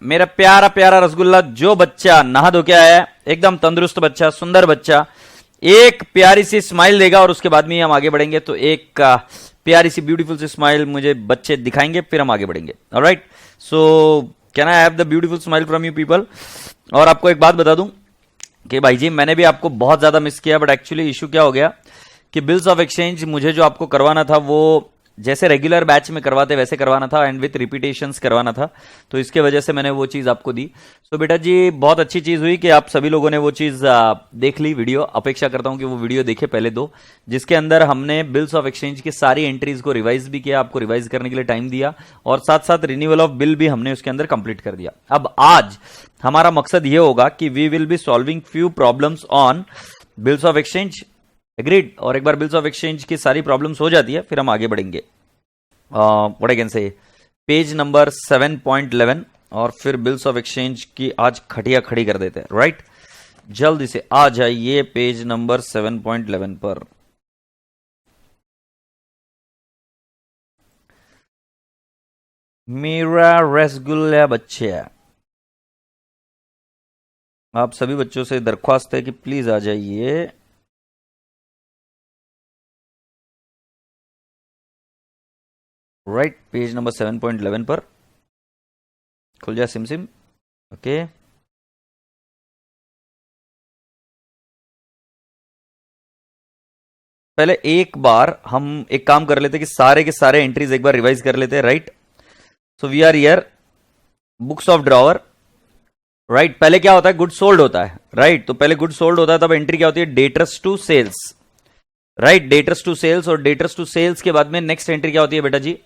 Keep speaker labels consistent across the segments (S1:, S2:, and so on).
S1: मेरा प्यारा प्यारा रसगुल्ला, जो बच्चा नहा धो के आया है, एकदम तंदुरुस्त बच्चा, सुंदर बच्चा, एक प्यारी सी स्माइल देगा और उसके बाद में हम आगे बढ़ेंगे। तो एक प्यारी सी ब्यूटीफुल सी स्माइल मुझे बच्चे दिखाएंगे, फिर हम आगे बढ़ेंगे। Alright, so can I have the beautiful smile from you people. और आपको एक बात बता दूं कि भाई जी, मैंने भी आपको बहुत ज्यादा मिस किया, बट एक्चुअली इशू क्या हो गया कि बिल्स ऑफ एक्सचेंज मुझे जो आपको करवाना था वो जैसे रेगुलर बैच में करवाते वैसे करवाना था एंड विथ रिपीटेशंस करवाना था, तो इसके वजह से मैंने वो चीज आपको दी। तो बेटा जी, बहुत अच्छी चीज हुई कि आप सभी लोगों ने वो चीज देख ली वीडियो। अपेक्षा करता हूं कि वो वीडियो देखे पहले दो, जिसके अंदर हमने बिल्स ऑफ एक्सचेंज की सारी एंट्रीज को रिवाइज भी किया, आपको रिवाइज करने के लिए टाइम दिया, और साथ साथ रिन्यूअल ऑफ बिल भी हमने उसके अंदर कंप्लीट कर दिया। अब आज हमारा मकसद ये होगा कि we will be solving few problems on bills of exchange. Agreed. और एक बार बिल्स ऑफ एक्सचेंज की सारी प्रॉब्लम्स हो जाती है, फिर हम आगे बढ़ेंगे। व्हाट आई कैन से, पेज नंबर 7.11, और फिर बिल्स ऑफ एक्सचेंज की आज खटिया खड़ी कर देते हैं। राइट, जल्दी से आ जाइए पेज नंबर 7.11 पर। मेरा रसगुल्ला बच्चे, आप सभी बच्चों से दरख्वास्त है कि प्लीज आ जाइए। राइट, पेज नंबर 7.11 पर खुल जाए सिम। ओके, पहले एक बार हम एक काम कर लेते कि सारे के सारे एंट्रीज एक बार रिवाइज कर लेते हैं। Right, so we are here, books of drawer. Right, पहले क्या होता है, गुड सोल्ड होता है। राइट, तो पहले गुड सोल्ड होता है, तब एंट्री क्या होती है, debtors to sales. Right, debtors to sales, और डेटर्स टू सेल्स के बाद में नेक्स्ट एंट्री क्या होती है बेटा जी,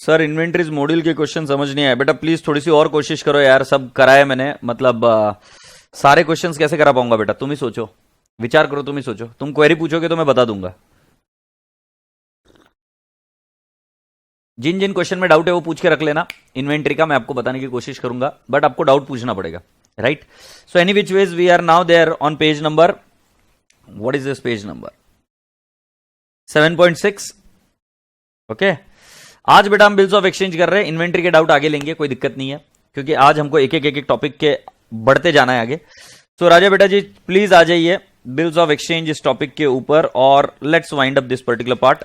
S1: सर इन्वेंट्रीज मॉड्यूल के क्वेश्चन समझ नहीं आए। बेटा प्लीज थोड़ी सी और कोशिश करो यार, सब कराया मैंने, मतलब सारे क्वेश्चंस कैसे करा पाऊंगा बेटा, तुम ही सोचो, विचार करो, तुम ही सोचो। तुम क्वेरी पूछोगे तो मैं बता दूंगा। जिन जिन क्वेश्चन में डाउट है वो पूछ के रख लेना, इन्वेंट्री का मैं आपको बताने की कोशिश करूंगा, बट आपको डाउट पूछना पड़ेगा। Right, so any which ways we are now there on page number, what is this page number 7.6। Okay, आज बेटा हम बिल्स ऑफ एक्सचेंज कर रहे हैं, इन्वेंट्री के डाउट आगे लेंगे, कोई दिक्कत नहीं है, क्योंकि आज हमको एक एक टॉपिक के बढ़ते जाना है आगे। तो राजा बेटा जी प्लीज आ जाइए बिल्स ऑफ एक्सचेंज इस टॉपिक के ऊपर, और let's wind up this particular part.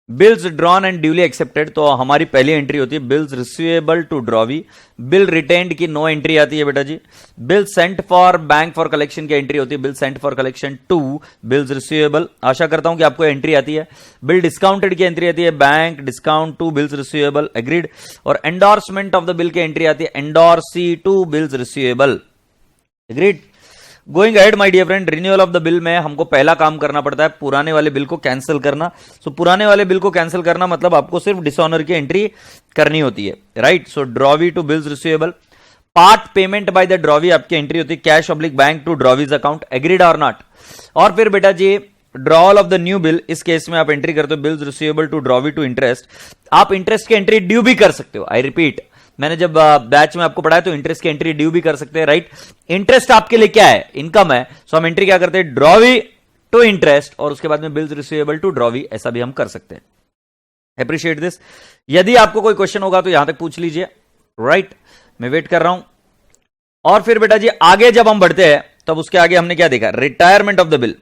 S1: Bills drawn and duly accepted, तो हमारी पहली एंट्री होती है bills receivable to drawee. Bill retained की नो एंट्री आती है बेटा जी। Bill sent for bank for collection की एंट्री होती है bill sent for collection to bills receivable. आशा करता हूं कि आपको एंट्री आती है। बिल डिस्काउंटेड की एंट्री आती है bank discount to bills receivable. Agreed. और एंडोर्समेंट ऑफ द बिल की एंट्री आती है endorsee to bills receivable. Agreed. Going ahead my dear friend, renewal of the bill में हमको पहला काम करना पड़ता है पुराने वाले बिल को कैंसिल करना। सो पुराने वाले बिल को कैंसिल करना मतलब आपको सिर्फ डिसऑनर की एंट्री करनी होती है। Right, so drawee to bills receivable. Part payment by the drawee आपकी एंट्री होती है cash oblique bank to drawee's account. Agreed और नॉट। और फिर बेटा जी drawal of the new bill, इस केस में आप एंट्री करते हो bills receivable to drawee to interest. आप इंटरेस्ट की एंट्री ड्यू भी कर सकते हो। आई रिपीट, मैंने जब बैच में आपको पढ़ाया तो इंटरेस्ट की एंट्री ड्यू भी कर सकते हैं। राइट, इंटरेस्ट आपके लिए क्या है, इनकम है। सो हम एंट्री क्या करते हैं, ड्रॉवी टू इंटरेस्ट, और उसके बाद में बिल्स रिसीवेबल टू ड्रॉवी, ऐसा भी हम कर सकते हैं। Appreciate this. यदि आपको कोई क्वेश्चन होगा तो यहां तक पूछ लीजिए। राइट, मैं वेट कर रहा हूं। और फिर बेटा जी आगे जब हम बढ़ते हैं तब उसके आगे हमने क्या देखा, retirement of the bill.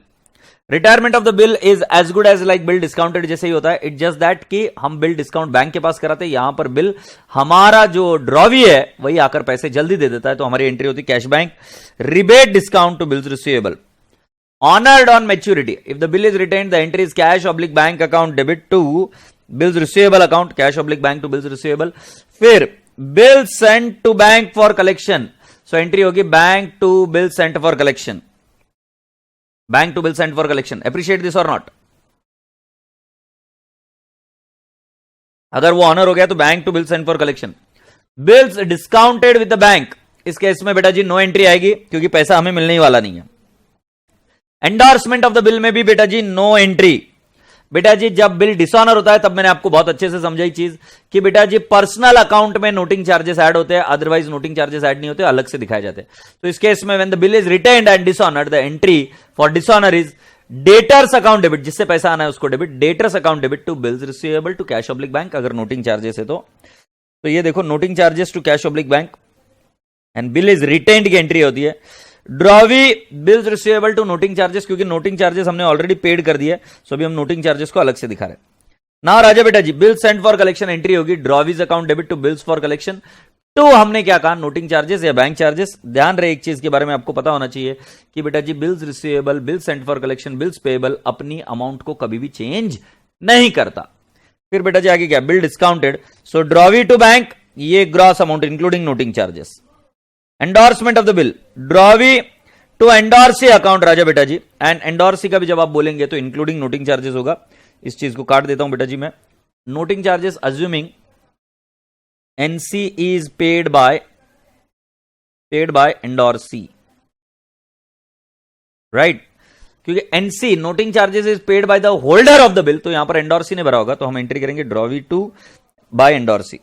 S1: Retirement of the bill is as good as like bill discounted जैसे ही होता है। इट जस्ट दैट कि हम बिल डिस्काउंट बैंक के पास कराते हैं, यहां पर बिल हमारा जो ड्रॉवी है वही आकर पैसे जल्दी दे देता है, तो हमारी एंट्री होती है cash bank. Rebate discount to bills receivable. Honoured on maturity, if the bill is retained the entry is cash oblique bank account debit to bills receivable account, cash oblique bank to bills receivable. फिर bill sent to bank for collection, so entry होगी bank to bill sent for collection, bank to bill sent for collection. Appreciate this और not. अगर वो honour हो गया तो bank to bill sent for collection. Bills discounted with the bank, इस case में बेटा जी नो एंट्री आएगी क्योंकि पैसा हमें मिलने ही वाला नहीं है। एंडोर्समेंट ऑफ द बिल में भी बेटा जी नो एंट्री। बेटा जी जब बिल डिसऑनर होता है तब मैंने आपको बहुत अच्छे से समझाई चीज कि बेटा जी पर्सनल अकाउंट में नोटिंग चार्जेस ऐड होते हैं, अदरवाइज नोटिंग चार्जेस ऐड नहीं होते, अलग से दिखाए जाते हैं। तो इस केस में when the bill is retained and dishonoured the entry for dishonour is debtors account debit, जिससे पैसा आना है उसको debit, debtors account debit to bills receivable to cash oblique bank, अगर नोटिंग चार्जेस है तो ये देखो noting charges to cash oblique bank and bill is retained की एंट्री होती है। Drawee bills receivable to noting charges, क्योंकि नोटिंग चार्जेस हमने ऑलरेडी पेड कर दिया है, सो अभी हम नोटिंग चार्जेस को अलग से दिखा रहे हैं। नाउ राजा बेटा जी, bill sent for collection entry होगी, drawee's account debit to bills for collection to, हमने क्या कहा, नोटिंग चार्जेस या बैंक चार्जेस। ध्यान रहे एक चीज के बारे में आपको पता होना चाहिए कि बेटा जी bills receivable, bill sent for collection, bills payable अपनी अमाउंट को कभी भी चेंज नहीं करता। फिर बेटा जी आगे क्या, bill discounted, so drawee to bank, ये gross amount including noting charges. Endorsement of the bill, drawee to endorsee account राजा बेटा जी, एंड एंडोर्सी का भी जब आप बोलेंगे तो इंक्लूडिंग नोटिंग चार्जेस होगा। इस चीज को काट देता हूं बेटा जी मैं। Noting charges assuming NC is paid by endorsee, right, क्योंकि NC noting charges is paid by the holder of the bill, तो यहां पर एंडोर्सी ने भरा होगा, तो हम एंट्री करेंगे ड्रॉवी टू बाय एंडोर्सी।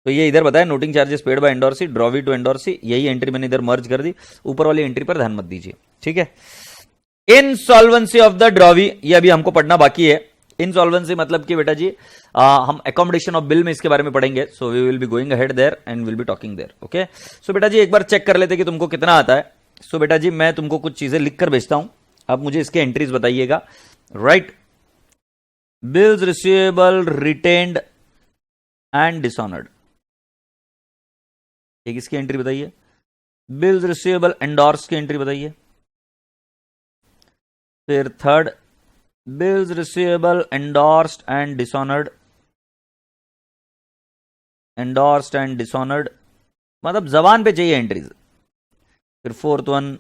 S1: तो ये इधर बताया noting charges paid by endorsee, drawee to endorsee, यही एंट्री मैंने इधर मर्ज कर दी, ऊपर वाली एंट्री पर ध्यान मत दीजिए, ठीक है। इनसॉल्वेंसी ऑफ द ड्रॉवी, ये अभी हमको पढ़ना बाकी है। इनसॉल्वेंसी मतलब कि बेटा जी हम अकोमोडेशन ऑफ बिल में इसके बारे में पढ़ेंगे, so we will be going ahead there and will be talking there, okay. So बेटा जी एक बार चेक कर लेते कि तुमको कितना आता है। सो बेटा जी मैं तुमको कुछ चीजें लिख कर भेजता हूं, आप मुझे इसके एंट्रीज बताइएगा, right. Bills receivable retained and dishonoured, एक इसकी एंट्री बताइए। बिल्स रिसीवेबल एंडोर्स की एंट्री बताइए। फिर third, bills receivable endorsed and dishonoured, endorsed and dishonoured, मतलब जबान पे चाहिए एंट्रीज। फिर fourth one,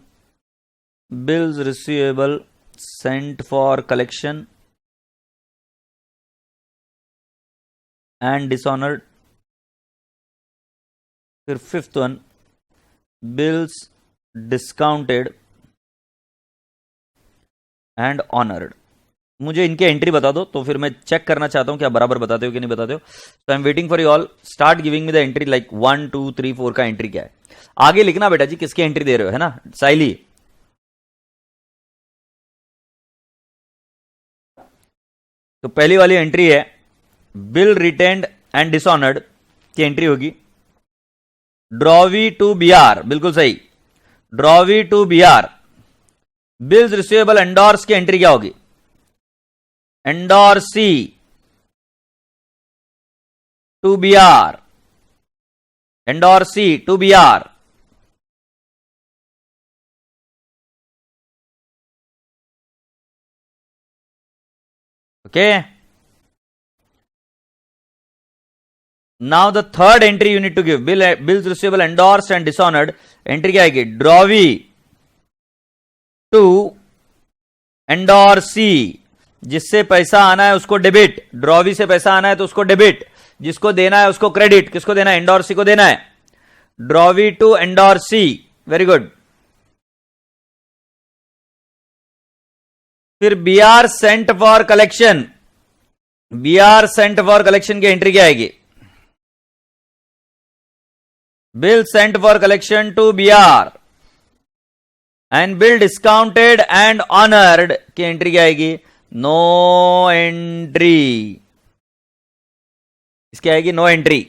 S1: bills receivable sent for collection and dishonoured. फिर fifth one, bills discounted and honoured. मुझे इनके एंट्री बता दो, तो फिर मैं चेक करना चाहता हूं कि आप बराबर बताते हो कि नहीं बताते हो। So I am waiting for you all, start giving me the entry, like 1 2 3 4 का एंट्री क्या है, आगे लिखना बेटा जी किसकी एंट्री दे रहे हो, है ना साइली। तो पहली वाली एंट्री है बिल रिटेन्ड एंड डिसऑनर्ड की एंट्री होगी, ड्रॉवी टू बीआर, बिल्कुल सही, drawee to BR. Bills receivable endorse की एंट्री क्या होगी, endorsee to BR, endorsee to BR. Okay, now the third entry you need to give, bills receivable endorsed and dishonoured, entry क्या आएगी, drawee to endorsee, जिससे पैसा आना है उसको डेबिट, ड्रॉवी से पैसा आना है तो उसको डेबिट, जिसको देना है उसको क्रेडिट, किसको देना है, एंडोर्सी को देना है, drawee to endorsee, very good. फिर BR sent for collection, BR sent for collection की एंट्री क्या आएगी, bill sent for collection to BR and bill discounted and honoured की एंट्री क्या आएगी, नो एंट्री, इसकी आएगी नो एंट्री।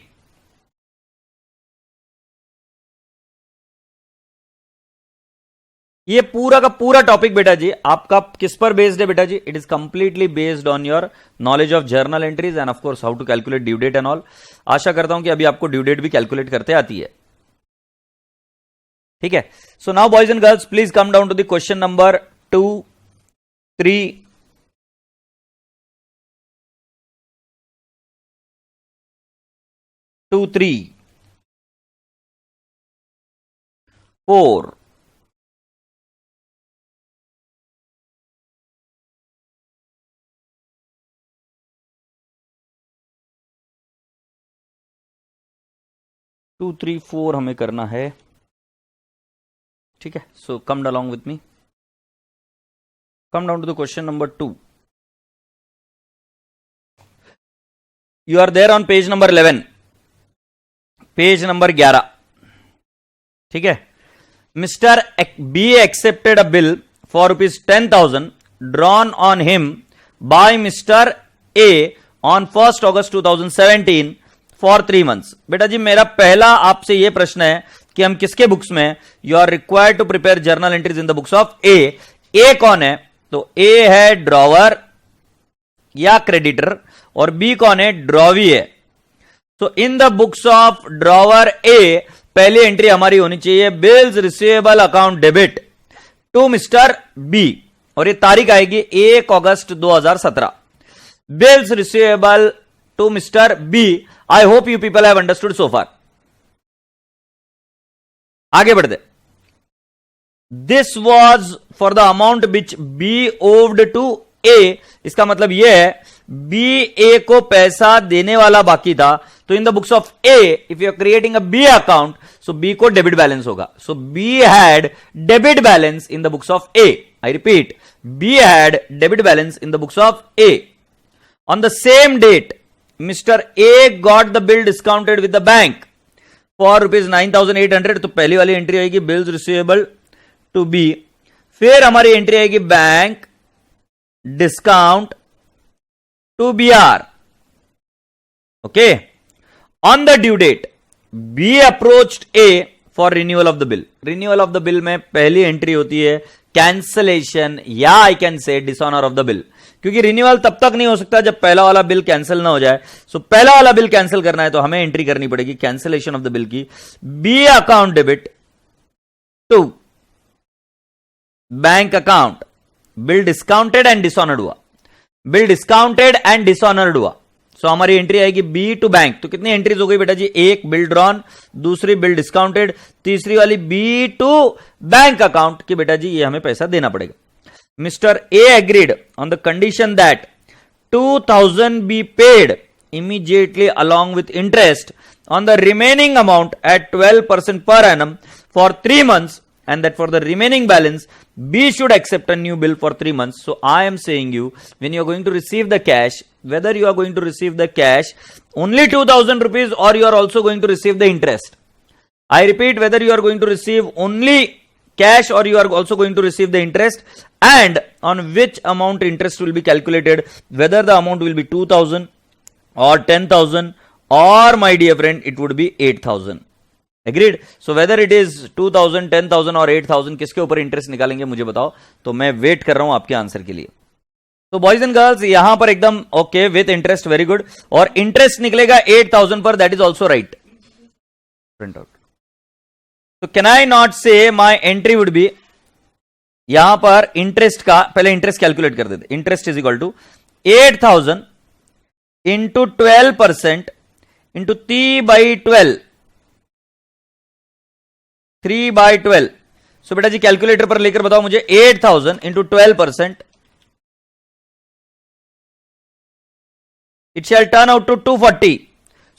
S1: ये पूरा का पूरा टॉपिक बेटा जी आपका किस पर बेस्ड है बेटा जी, it is completely based on your knowledge of journal entries and of course how to calculate due date and all. आशा करता हूं कि अभी आपको ड्यू डेट भी कैलकुलेट करते आती है, ठीक है। So now boys and girls please come down to the question number 2 3 2 3 4 2 3 4 हमें करना है, ठीक है। सो कम along with me, come down to the question number 2. You are there on page number 11, page number 11, ठीक है। Mister be accepted a bill for ₹10,000 drawn on him by mister A on 1 अगस्त 2017 for 3 months। बेटा जी मेरा पहला आपसे यह प्रश्न है कि हम किसके बुक्स में, you are required to prepare journal entries in the books of A. कौन है? तो ए है ड्रॉवर या क्रेडिटर, और बी कौन है? ड्रॉवी है। तो in the books of drawer A पहली एंट्री हमारी होनी चाहिए bills receivable account debit to Mister B, और ये तारीख आएगी 1 अगस्त 2017। Bills receivable to Mister B. I hope you people have understood so far. आगे बढ़ते। This was for the amount which B owed to A. इसका मतलब यह है बी ए को पैसा देने वाला बाकी था, तो in the books of A if you are creating a B account, so B को डेबिट बैलेंस होगा। So B had debit balance in the books of A. I repeat, B had debit balance in the books of A. On the same date Mister A got the bill discounted with the bank for ₹9,800। तो पहली वाली entry आएगी bills receivable to B. फिर हमारी entry आएगी bank discount to B R. Okay, on the due date B approached A for renewal of the bill. Renewal of the bill में पहली entry होती है कैंसलेशन या I can say dishonour of the bill, क्योंकि renewal तब तक नहीं हो सकता जब पहला वाला बिल कैंसिल ना हो जाए। सो पहला वाला बिल कैंसिल करना है तो हमें एंट्री करनी पड़ेगी कैंसिलेशन ऑफ द बिल की। B account debit to bank account, bill discounted and dishonoured हुआ, बिल डिस्काउंटेड एंड डिसऑनर्ड हुआ। सो हमारी एंट्री आएगी बी टू बैंक। तो कितनी एंट्रीज हो गई बेटा जी? एक बिल ड्रॉन, दूसरी बिल डिस्काउंटेड, तीसरी वाली बी टू बैंक अकाउंट की बेटा जी ये हमें पैसा देना पड़ेगा। Mister A agreed on the condition that 2,000 be paid immediately along with interest on the remaining amount at 12% per annum for 3 months, and that for the remaining balance B should accept a new bill for 3 months. So I am saying you, when you are going to receive the cash, whether you are going to receive the cash only 2,000 rupees or you are also going to receive the interest. I repeat, whether you are going to receive only cash or you are also going to receive the interest, and on which amount interest will be calculated, whether the amount will be 2,000 or 10,000 or my dear friend it would be 8,000. Agreed? So whether it is 2,000, 10,000 और 8,000 किसके ऊपर interest निकालेंगे मुझे बताओ, तो मैं wait कर रहा हूं आपके आंसर के लिए। तो बॉयज एंड गर्ल्स यहां पर एकदम okay with interest, very good. और इंटरेस्ट निकलेगा 8,000 पर, that is also right. Print out. तो कैन आई नॉट से माई एंट्री वुड बी, यहां पर इंटरेस्ट का पहले इंटरेस्ट कैलकुलेट कर देते। Interest is equal to 8,000 into 12% into 3/12, 3/12। So बेटा जी कैलकुलेटर पर लेकर बताओ मुझे 8,000 into 12%, it shall turn out to 240।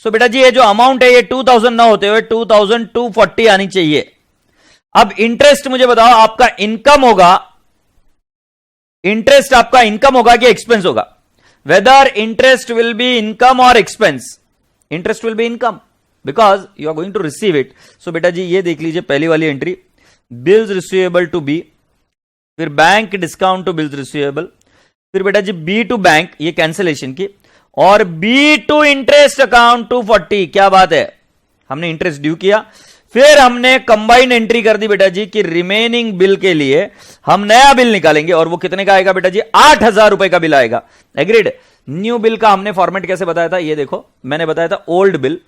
S1: So बेटा जी ये जो अमाउंट है ये 2,000 ना होते हुए 2,240 आनी चाहिए। अब इंटरेस्ट मुझे बताओ आपका इनकम होगा, इंटरेस्ट आपका इनकम होगा कि एक्सपेंस होगा? Whether interest will be income or expense, interest will be income because you are going to receive it. So बेटा जी ये देख लीजिए पहली वाली entry bills receivable to B, फिर bank discount to bills receivable, फिर बेटा जी B to बैंक ये कैंसिलेशन की, और B to इंटरेस्ट अकाउंट 240। क्या बात है, हमने इंटरेस्ट ड्यू किया, फिर हमने कंबाइंड एंट्री कर दी बेटा जी कि रिमेनिंग बिल के लिए हम नया बिल निकालेंगे, और वो कितने का आएगा बेटा जी? 8,000 रुपए का बिल आएगा। एग्रीड? न्यू बिल का हमने फॉर्मेट कैसे बताया था, ये देखो मैंने बताया था old bill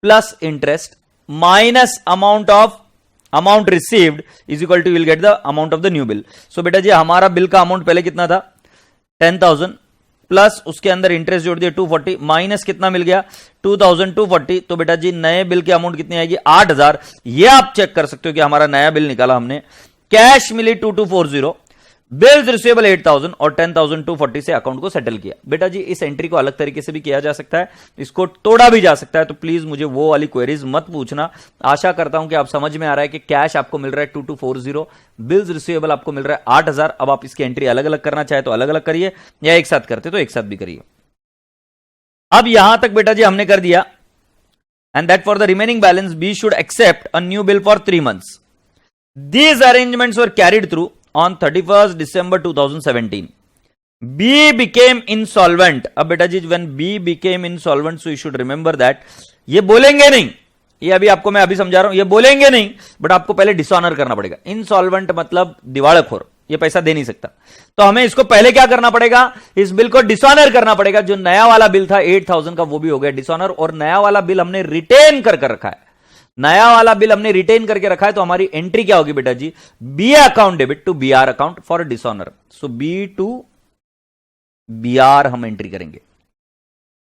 S1: plus interest minus amount received is equal to, will get the amount of the new bill. So बेटा जी हमारा बिल का अमाउंट पहले कितना था? 10,000 प्लस उसके अंदर इंटरेस्ट जोड़ दिया 240, माइनस कितना मिल गया? 2,240। तो बेटा जी नए बिल की अमाउंट कितनी आएगी? 8,000। ये आप चेक कर सकते हो कि हमारा नया बिल निकाला हमने। कैश मिली 2240, बिल्स रिसीवेबल 8,000 और 10,240 से अकाउंट को सेटल किया। बेटा जी इस एंट्री को अलग तरीके से भी किया जा सकता है, इसको तोड़ा भी जा सकता है, तो प्लीज मुझे वो वाली क्वेरीज मत पूछना। आशा करता हूं कि आप समझ में आ रहा है कि कैश आपको मिल रहा है 2240, बिल्स रिसीवेबल आपको मिल रहा है 8,000। अब आप इसकी एंट्री अलग अलग करना चाहे तो अलग अलग करिए, या एक साथ करते तो एक साथ भी करिए। अब यहां तक बेटा जी हमने कर दिया, and that for the remaining balance B should accept a new bill for 3 months। These arrangements were carried through on 31st December 2017. B became insolvent. अब बेटा जी when B became insolvent, so you should remember that. ये बोलेंगे नहीं, ये अभी आपको मैं अभी समझा रहा हूं, ये बोलेंगे नहीं, बट आपको पहले डिसऑनर करना पड़ेगा. इंसॉल्वेंट मतलब दिवाळखोर, ये पैसा दे नहीं सकता. तो हमें इसको पहले क्या करना पड़ेगा, इस बिल को डिसऑनर करना पड़ेगा. जो नया वाला बिल था 8,000 का, वो भी हो गया डिसऑनर, और नया वाला बिल हमने रिटेन कर रखा है. नया वाला बिल हमने रिटेन करके रखा है, तो हमारी एंट्री क्या होगी बेटा जी, B account debit to B R account for dishonour. So B to B R हम एंट्री करेंगे.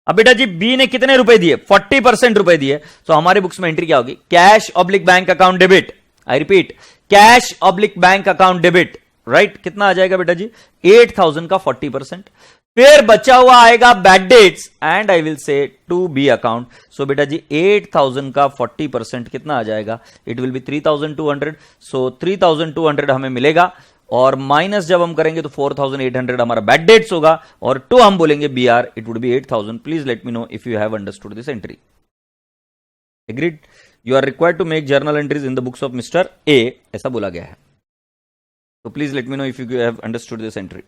S1: अब बेटा जी बी ने कितने रुपए दिए, 40% रुपए दिए. तो हमारे बुक्स में एंट्री क्या होगी, cash oblique bank account debit. I repeat, cash oblique bank account debit. Right, कितना आ जाएगा बेटा जी, 8,000 का 40%. फिर बचा हुआ आएगा bad debts and I will say to B account. So बेटा जी 8,000 का 40% कितना आ जाएगा, इट विल बी 3,200. सो 3,200 हमें मिलेगा, और माइनस जब हम करेंगे तो 4,800 हमारा बैड डेट्स होगा, और टू हम बोलेंगे B R, it would be 8,000. Please let me know if you have understood this entry. Agreed. You are required to make journal entries in the books of mister A, ऐसा बोला गया है. तो please let me know if you have understood this entry.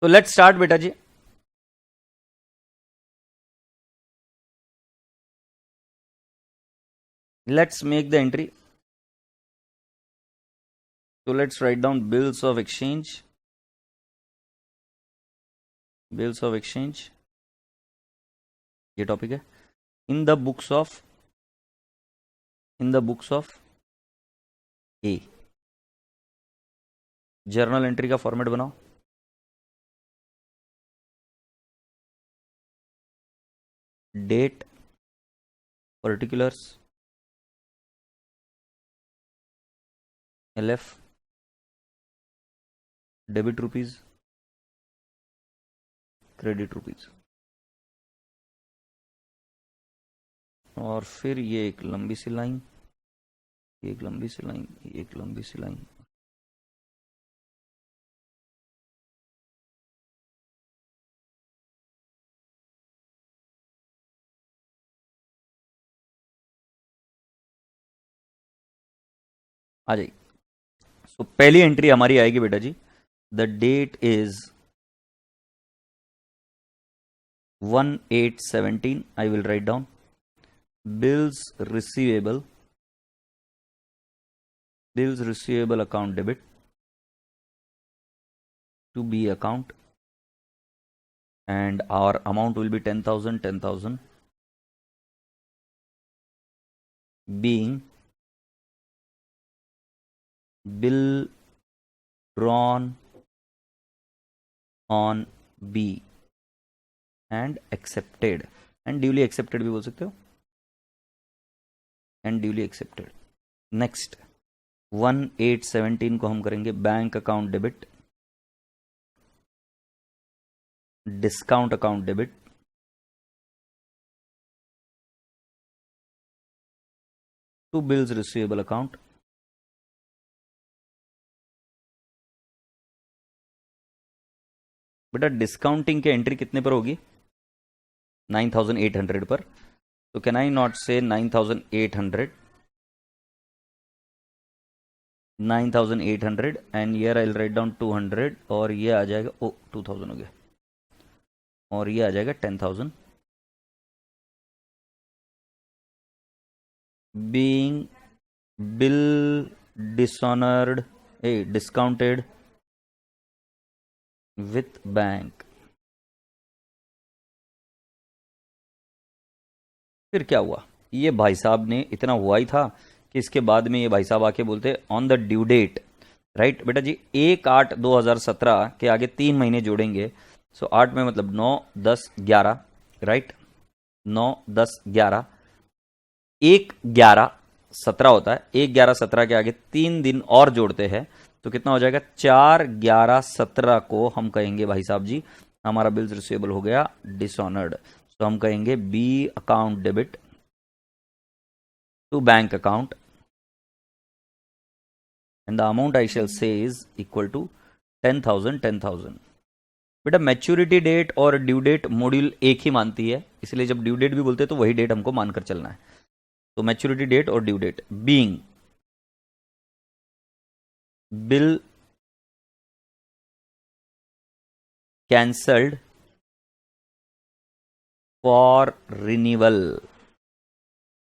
S1: So let's start beta ji. Let's make the entry. So let's write down bills of exchange. Bills of exchange. ये topic है. In the books of A. Journal entry का format बनाओ. Date, particulars, LF, debit rupees, credit rupees, और फिर ये एक लंबी सी line, एक लंबी सी लाइन, एक लंबी सी लाइन. आ जाइए. सो पहली एंट्री हमारी आएगी बेटा जी, the date is 1/8/17. I will write down bills receivable account debit to B account, and our amount will be 10,000 being bill drawn on B and accepted, and duly accepted भी बोल सकते हो, and duly accepted. Next 1/8/17 को हम करेंगे bank account debit, discount account debit, to bills receivable account. बेटा discounting के entry कितने पर होगी, 9,800 पर. तो कैन आई नॉट से 9,800 and year I write down 200, और ये आ जाएगा 2,000 हो गया, और ये आ जाएगा 10,000. Being bill dishonoured discounted with bank. फिर क्या हुआ, ये भाई साहब ने इतना हुआ ही था कि इसके बाद में ये भाई साहब आके बोलते on the due date. Right बेटा जी 1/8/2017 के आगे 3 महीने जोड़ेंगे. सो 8 में मतलब 9, 10, 11. राइट 9, 10, 11, 1/11/17 होता है. 1/11/17 के आगे 3 दिन और जोड़ते हैं तो कितना हो जाएगा, 4/11/17 को हम कहेंगे भाई साहब जी हमारा बिल्स रिसीवेबल हो गया डिसऑनर्ड. तो हम कहेंगे B account debit to bank account and the amount I shall say is equal to 10,000। बेटा मैच्योरिटी डेट और ड्यू डेट मॉड्यूल एक ही मानती है, इसलिए जब ड्यू डेट भी बोलते हैं तो वही डेट हमको मानकर चलना है। तो मैच्योरिटी डेट और due date being bill cancelled for renewal.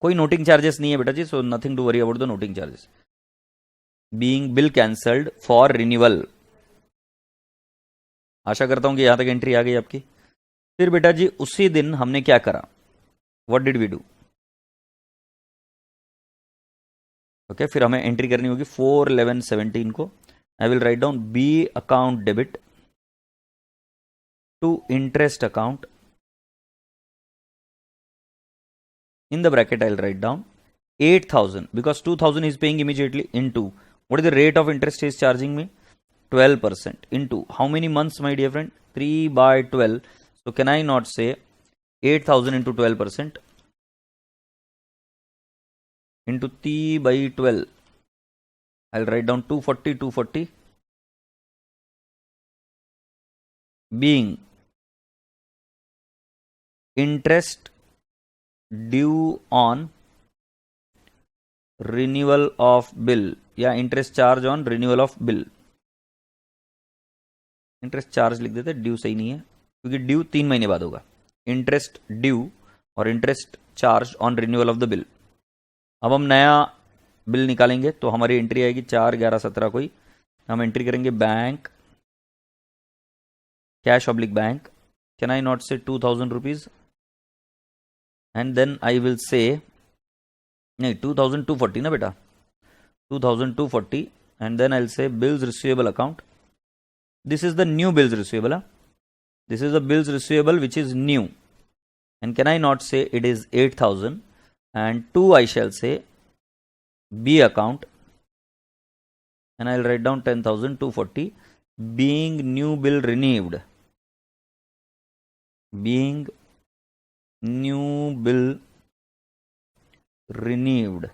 S1: कोई नोटिंग चार्जेस नहीं है बेटा जी, so nothing to worry about the noting charges. Being bill cancelled for renewal. आशा करता हूं कि यहां तक एंट्री आ गई आपकी। फिर बेटा जी उसी दिन हमने क्या करा, what did we do? Okay, फिर हमें एंट्री करनी होगी 4/11/17 को। I will write down B account debit to interest account, in the bracket I'll write down 8,000 because 2,000 is paying immediately into what is the rate of interest he is charging me? 12% into how many months, my dear friend? 3/12. So can I not say 8,000 into 12% into 3/12? I'll write down 240 being interest due on renewal of bill या interest charge on renewal of bill. Interest charge लिख देते, due सही नहीं है क्योंकि due 3 महीने बाद होगा। इंटरेस्ट ड्यू और interest charge on renewal of the bill. अब हम नया बिल निकालेंगे तो हमारी एंट्री आएगी 4/11/17 को ही। हम एंट्री करेंगे bank cash oblique bank, can I not से 2,000 rupees, and then I will say नहीं 2,240 ना बेटा, 2,240 and then I'll say bills receivable account. This is the new bills receivable. This is the bills receivable which is new, and can I not say it is 8,000 and 2 I shall say B account and I'll write down 10,240 being new bill renewed, being new bill renewed,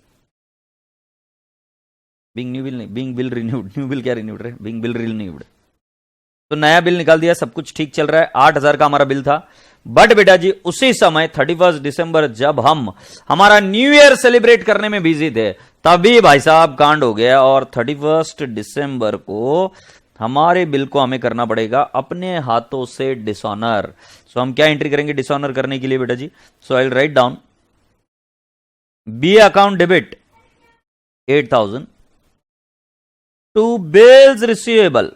S1: being new bill नहीं, being bill renewed, new bill क्या renewed रहे, being bill renewed। तो नया bill निकाल दिया, सब कुछ ठीक चल रहा है। 8,000 का हमारा बिल था, बट बेटा जी उसी समय 31 दिसंबर जब हम हमारा न्यू ईयर सेलिब्रेट करने में बिजी थे तभी भाई साहब कांड हो गया और 31 दिसंबर को हमारे बिल को हमें करना पड़ेगा अपने हाथों से डिसऑनर। सो हम क्या एंट्री करेंगे डिसऑनर करने के लिए बेटा जी? So I will write down B account debit 8,000 to bills receivable,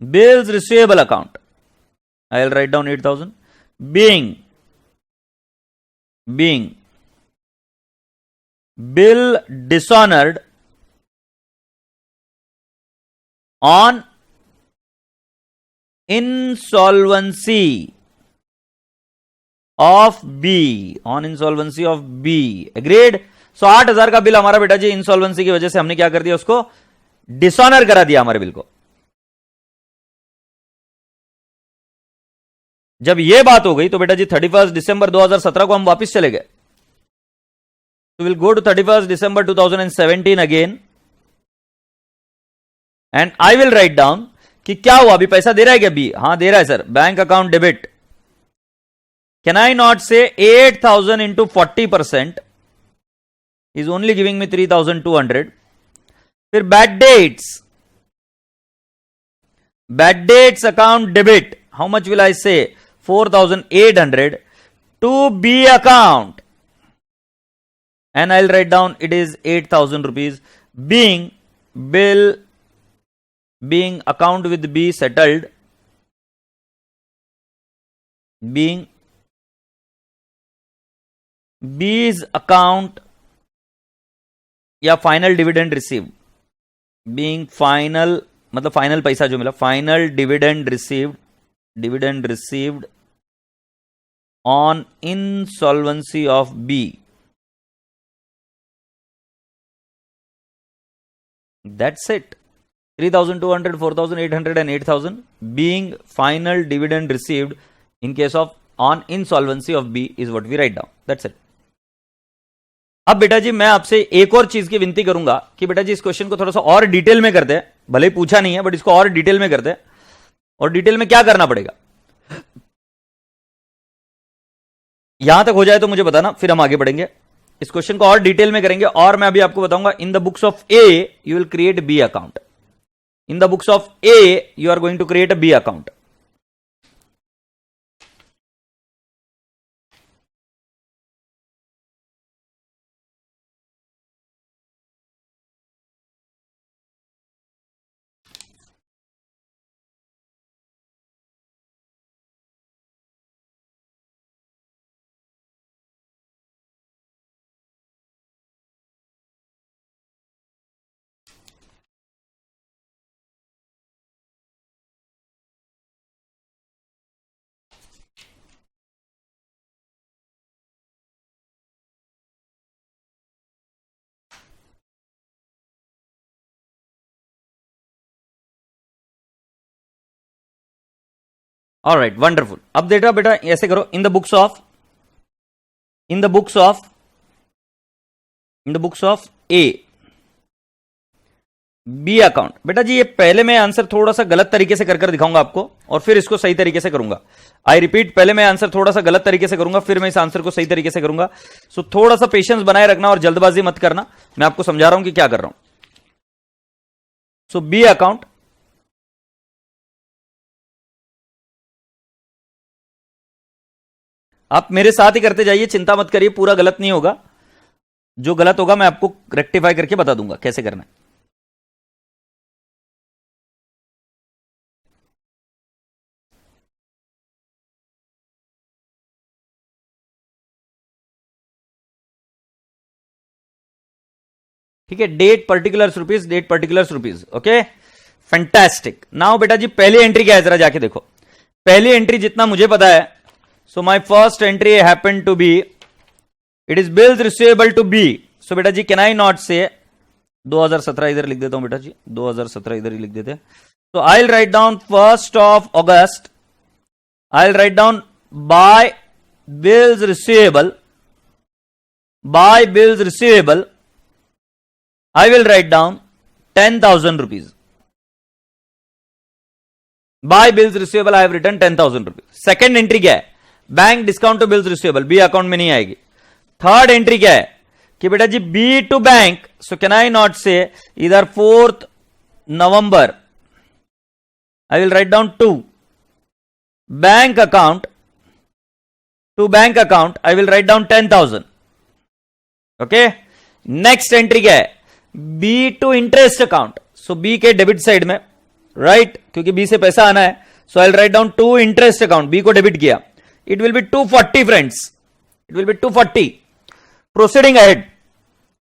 S1: bills receivable account. I will write down 8,000 being bill dishonored on insolvency of B, on insolvency of B. Agreed? So 8,000 का bill हमारा बेटा जी insolvency की वजह से हमने क्या कर दिया, उसको डिसऑनर करा दिया हमारे बिल को। जब यह बात हो गई तो बेटा जी 31 दिसंबर 2017 को हम वापस चले गए। तो will go to 31 December 2017 again and I will write down कि क्या हुआ, अभी पैसा दे रहा है क्या बी? हां दे रहा है sir, bank account debit. Can I not से 8,000 into 40% is only giving me 3,200। फिर bad debts account debit, how much will I से 4,800 to B account and I'll write down it is 8,000 rupees being account with B settled, being B's account या final dividend received, being final मतलब final पैसा जो मिला, final dividend received on insolvency of B. That's it. 3,200, 4,800 and 8,000 being final dividend received in case of on insolvency of B is what we write down, that's it. अब बेटा जी मैं आपसे एक और चीज की विनती करूंगा कि बेटा जी इस क्वेश्चन को थोड़ा सा और डिटेल में करते हैं, भले ही पूछा नहीं है बट इसको और डिटेल में करते हैं। और डिटेल में क्या करना पड़ेगा, यहां तक हो जाए तो मुझे बताना, फिर हम आगे बढ़ेंगे। इस क्वेश्चन को और डिटेल में करेंगे और मैं अभी आपको बताऊंगा in the books of A you will create B account, in the books of A you are going to create a B account. Alright wonderful. अब देखा बेटा ऐसे करो, in the books of A B account. बेटा जी ये पहले मैं आंसर थोड़ा सा गलत तरीके से कर दिखाऊंगा आपको और फिर इसको सही तरीके से करूंगा। आई रिपीट, पहले मैं आंसर थोड़ा सा गलत तरीके से करूंगा, फिर मैं इस आंसर को सही तरीके से करूंगा। सो थोड़ा सा पेशेंस बनाए रखना और जल्दबाजी मत करना, मैं आपको समझा रहा हूं कि क्या कर रहा हूं। सो बी अकाउंट, आप मेरे साथ ही करते जाइए, चिंता मत करिए, पूरा गलत नहीं होगा। जो गलत होगा मैं आपको रेक्टिफाई करके बता दूंगा कैसे करना है। ठीक है, date particulars rupees, date particulars rupees, okay fantastic. Now बेटा जी पहली एंट्री क्या है जरा जाके देखो। पहली एंट्री जितना मुझे पता है, so my first entry happened to be, it is bills receivable to B. So बेटा जी कैन आई नॉट से 2017 इधर लिख देता हूं बेटा जी, 2017 इधर ही लिख देते हैं। तो I will write down 1st of August, I will write down by bills receivable, by bills receivable I will write down 10,000 rupees. By bills receivable I have written 10,000 rupees. Second entry क्या है, bank discount to bills receivable, B account में नहीं आएगी। Third entry क्या है कि बेटा जी B to bank, so can I not say इधर 4th November I will write down 2 bank account, to bank account I will write down 10,000. Okay, next entry क्या है, B to interest account, so B के debit side में, right क्योंकि बी से पैसा आना है। सो आई write down to interest account, B को डेबिट किया, it will be 240 friends, it will be 240। Proceeding ahead,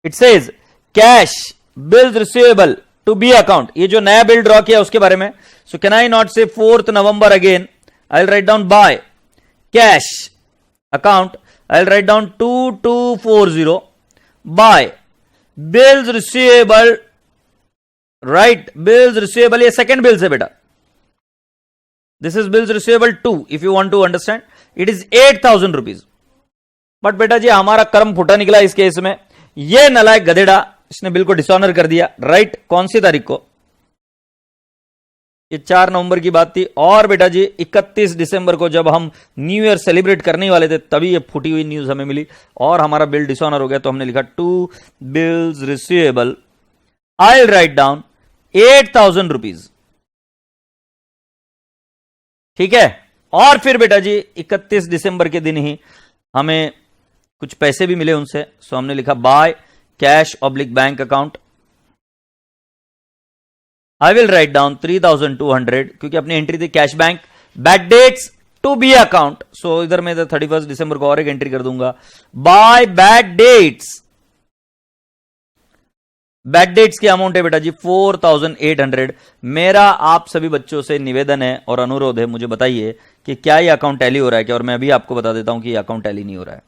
S1: it says cash bills receivable to B account, ये जो नया बिल ड्रॉ किया उसके बारे में। सो can I not say 4th November अगेन, I will write down by cash account, I will write down 2240 by bills receivable, right bills receivable, ये second bills है बेटा, this is bills receivable 2 if you want to understand, it is 8,000 rupees. But बेटा जी हमारा कर्म फुटा निकला इस केस में, ये नलायक गधेड़ा इसने बिल को डिसऑनर कर दिया, राइट कौन सी तारीख को, ये 4 नवंबर की बात थी। और बेटा जी 31 दिसंबर को जब हम न्यू ईयर सेलिब्रेट करने वाले थे तभी ये फूटी हुई न्यूज हमें मिली और हमारा बिल डिसऑनर हो गया। तो हमने लिखा to bills receivable, I will write down 8,000 rupees, ठीक है। और फिर बेटा जी 31 दिसंबर के दिन ही हमें कुछ पैसे भी मिले उनसे, सो हमने लिखा by cash oblique bank account, I will write down 3,200 क्योंकि अपनी एंट्री थी cash bank, bad debts to B account, so इधर मैं 31 दिसंबर को और एक एंट्री कर दूंगा by bad debts. Bad debts की अमाउंट है बेटा जी 4,800। मेरा आप सभी बच्चों से निवेदन है और अनुरोध है, मुझे बताइए कि क्या ये अकाउंट टैली हो रहा है क्या, और मैं अभी आपको बता देता हूं कि ये अकाउंट टैली नहीं हो रहा है,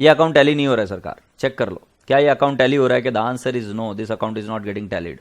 S1: ये अकाउंट टैली नहीं हो रहा है। सरकार चेक कर लो क्या ये अकाउंट टैली हो रहा है कि the answer is no, this account is not getting tallied.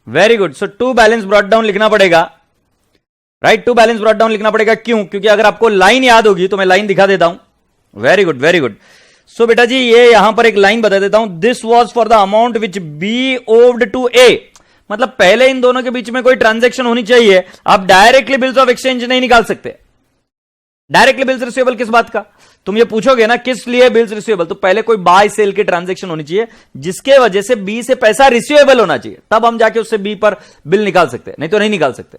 S1: Very good. So to balance brought down लिखना पड़ेगा, right. To balance brought down लिखना पड़ेगा, क्यों? क्योंकि अगर आपको लाइन याद होगी तो मैं लाइन दिखा देता हूं। Very good, very good. So बेटा जी ये यहां पर एक लाइन बता देता हूं, this was for the amount which B owed to A. मतलब पहले इन दोनों के बीच में कोई ट्रांजैक्शन होनी चाहिए। आप डायरेक्टली बिल्स ऑफ एक्सचेंज नहीं निकाल सकते। डायरेक्टली बिल्स रिसीवेबल किस बात का? तुम ये पूछोगे ना किस लिए बिल्स रिसीवेबल, तो पहले कोई बाय सेल की ट्रांजैक्शन होनी चाहिए जिसके वजह से बी से पैसा रिसीवेबल होना चाहिए, तब हम जाके उससे बी पर बिल निकाल सकते हैं, नहीं तो नहीं निकाल सकते।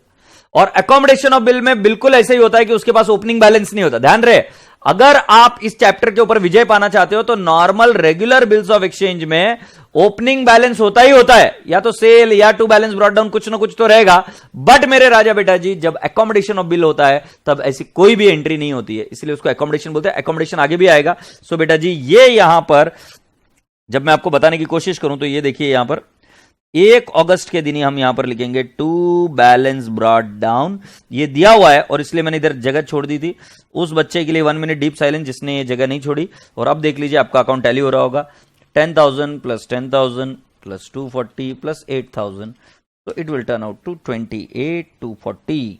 S1: और अकोमोडेशन ऑफ बिल में बिल्कुल ऐसा ही होता है कि उसके पास ओपनिंग बैलेंस नहीं होता। ध्यान रहे, अगर आप इस चैप्टर के ऊपर विजय पाना चाहते हो तो normal regular bills of exchange में ओपनिंग बैलेंस होता ही होता है, या तो सेल या टू बैलेंस ब्रॉट डाउन, कुछ ना कुछ तो रहेगा। बट मेरे राजा बेटा जी जब अकोमोडेशन ऑफ बिल होता है तब ऐसी कोई भी एंट्री नहीं होती है, इसलिए उसको अकोमोडेशन बोलते हैं। अकोमोडेशन आगे भी आएगा। सो बेटा जी ये यहां पर जब मैं आपको बताने की कोशिश करूं तो ये देखिए यहां पर 1 अगस्त के दिन ही हम यहां पर लिखेंगे टू बैलेंस ब्रॉट डाउन, ये दिया हुआ है और इसलिए मैंने इधर जगह छोड़ दी थी। उस बच्चे के लिए 1 मिनट डीप साइलेंस जिसने ये जगह नहीं छोड़ी। और अब देख लीजिए आपका अकाउंट टैली हो रहा होगा, 10,000 प्लस 10,000 प्लस 240 प्लस 8,000, तो it will turn out to 28,240।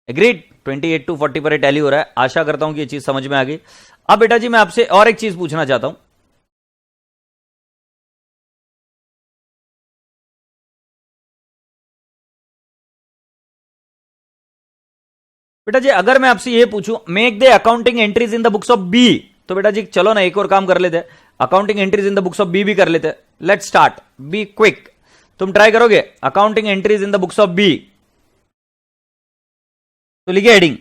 S1: Agreed? 28,240 पर टैली हो रहा है। आशा करता हूं कि ये चीज समझ में आ गई। अब बेटा जी मैं आपसे और एक चीज पूछना चाहता हूं। बेटा जी अगर मैं आपसे ये पूछूं make the accounting entries in the books of B, तो बेटा जी चलो ना एक और काम कर लेते हैं, accounting entries in the books of B भी कर लेते हैं। Let's start, be quick. तुम ट्राई करोगे accounting entries in the books of B, तो लिखिए heading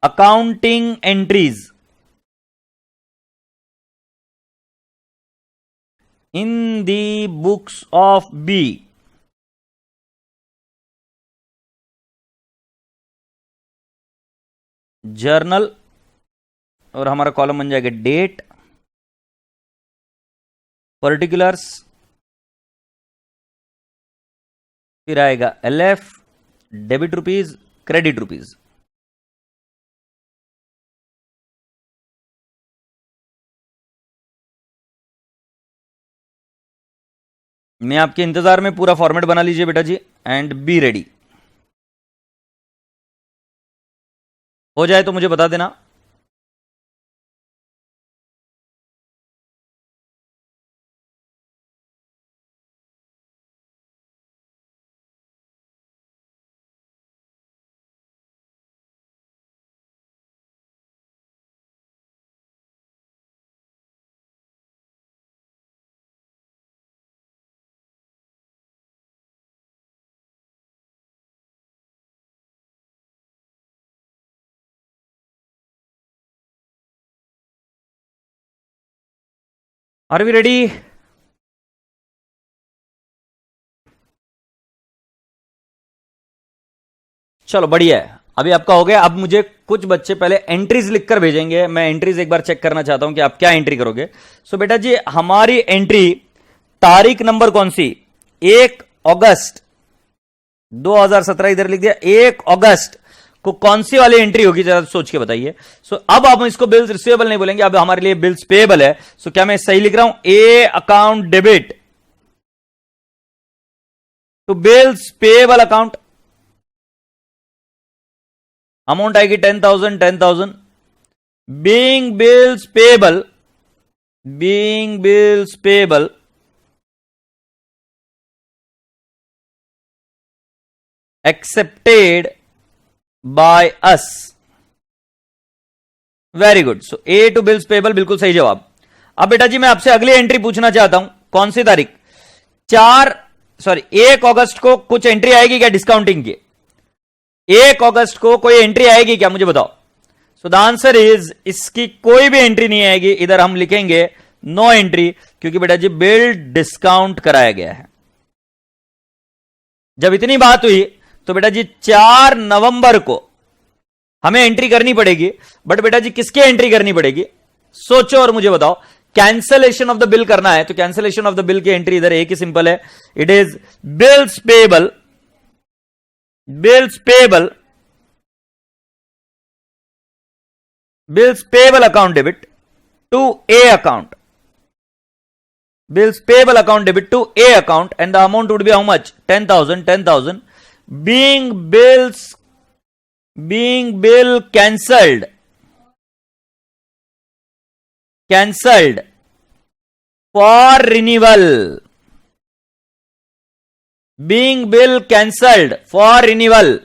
S1: accounting entries in the books of B. Journal, और हमारा कॉलम बन जाएगा डेट, पर्टिकुलर्स, फिर आएगा LF, debit rupees, credit rupees. मैं आपके इंतजार में पूरा फॉर्मेट बना लीजिए बेटा जी एंड बी रेडी। हो जाए तो मुझे बता देना। Are we ready? चलो बढ़िया है, अभी आपका हो गया। अब मुझे कुछ बच्चे पहले एंट्रीज लिखकर भेजेंगे, मैं एंट्रीज एक बार चेक करना चाहता हूं कि आप क्या एंट्री करोगे। सो बेटा जी हमारी एंट्री तारीख नंबर कौन सी? 1 अगस्त 2017 इधर लिख दिया। 1 अगस्त को कौन सी वाली एंट्री होगी जरा सोच के बताइए। सो अब हम इसको बिल्स रिसीवेबल नहीं बोलेंगे, अब हमारे लिए बिल्स पेएबल है। सो क्या मैं सही लिख रहा हूं? A account debit to bills payable account, amount आएगी 10,000 10,000। Being bills payable, being bills payable accepted by us. Very good. So A to bills payable बिल्कुल सही जवाब। अब बेटा जी मैं आपसे अगली एंट्री पूछना चाहता हूं, कौन सी तारीख? 1 अगस्त को कुछ एंट्री आएगी क्या डिस्काउंटिंग की? 1 अगस्त को कोई एंट्री आएगी क्या, मुझे बताओ। सो द आंसर इज इसकी कोई भी एंट्री नहीं आएगी। इधर हम लिखेंगे नो एंट्री, क्योंकि बेटा जी बिल डिस्काउंट कराया गया है। जब इतनी बात हुई तो बेटा जी 4 नवंबर को हमें एंट्री करनी पड़ेगी। बट बेटा जी किसकी एंट्री करनी पड़ेगी सोचो और मुझे बताओ। कैंसलेशन ऑफ द बिल करना है, तो कैंसलेशन ऑफ द बिल की एंट्री इधर एक ही सिंपल है, it is bills payable, bills payable, bills payable account debit to A account, bills payable account debit to A account, and the amount would be how much? 10,000. Being bill cancelled for renewal. Being bill cancelled for renewal.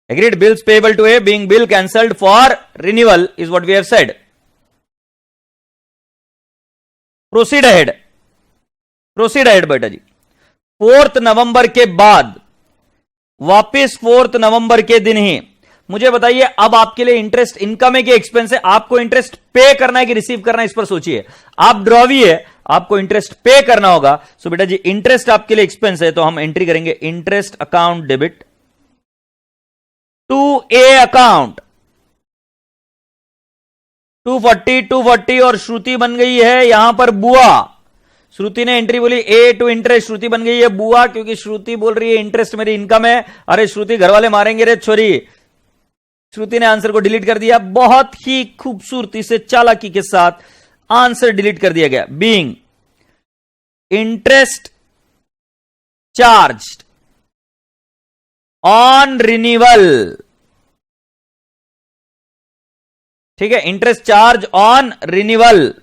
S1: Agreed. Bills payable to A being bill cancelled for renewal is what we have said. Proceed ahead बेटा जी. 4 नवंबर के बाद वापस 4 नवंबर के दिन ही मुझे बताइए, अब आपके लिए इंटरेस्ट इनकम है कि एक्सपेंस है? आपको इंटरेस्ट पे करना है कि रिसीव करना है, इस पर सोचिए. आप ड्रॉवी है, आपको इंटरेस्ट पे करना होगा. सो बेटा जी, इंटरेस्ट आपके लिए एक्सपेंस है, तो हम एंट्री करेंगे interest account debit to A account. 240 और श्रुति बन गई है यहां पर बुआ. श्रुति ने एंट्री बोली ए टू इंटरेस्ट, श्रुति बन गई है बुआ, क्योंकि श्रुति बोल रही है इंटरेस्ट मेरी इनकम है. अरे श्रुति, घर वाले मारेंगे रे छोरी. श्रुति ने आंसर को डिलीट कर दिया. बहुत ही खूबसूरती से चालाकी के साथ आंसर डिलीट कर दिया गया. Being interest charged on renewal. ठीक है, इंटरेस्ट चार्ज ऑन रिन्यूअल.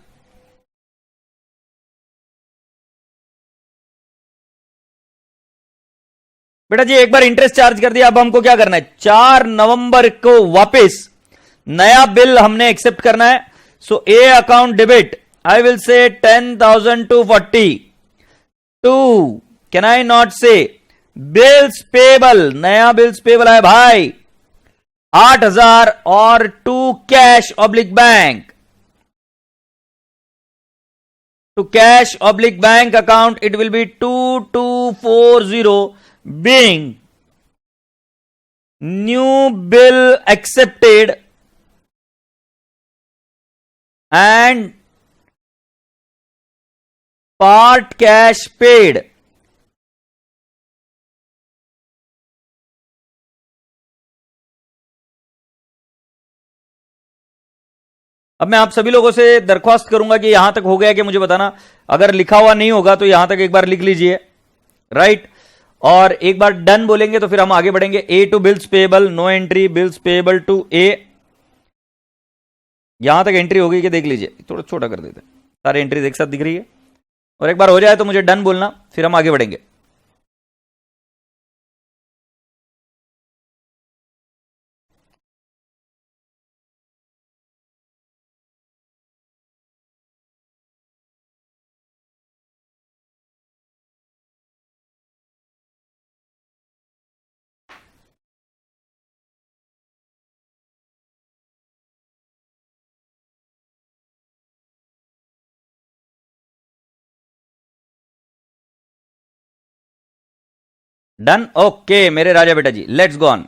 S1: बेटा जी, एक बार इंटरेस्ट चार्ज कर दिया, अब हमको क्या करना है? 4 नवंबर को वापस नया बिल हमने एक्सेप्ट करना है. So A account debit, I will say 10,240 to, can I not say bills payable, नया बिल्स पेबल है भाई 8,000 और to cash oblique bank, to cash oblique bank account it will be 2240 being new bill accepted and part cash paid. अब मैं आप सभी लोगों से दरख्वास्त करूंगा कि यहां तक हो गया कि मुझे बताना. अगर लिखा हुआ नहीं होगा तो यहां तक एक बार लिख लीजिए, राइट. और एक बार डन बोलेंगे तो फिर हम आगे बढ़ेंगे. A to bills payable, no entry. Bills payable to A, यहां तक एंट्री हो गई कि देख लीजिए. थोड़ा छोटा कर देते, सारी एंट्रीज एक साथ दिख रही है. और एक बार हो जाए तो मुझे डन बोलना, फिर हम आगे बढ़ेंगे. डन. ओके मेरे राजा बेटा जी, लेट्स गो ऑन.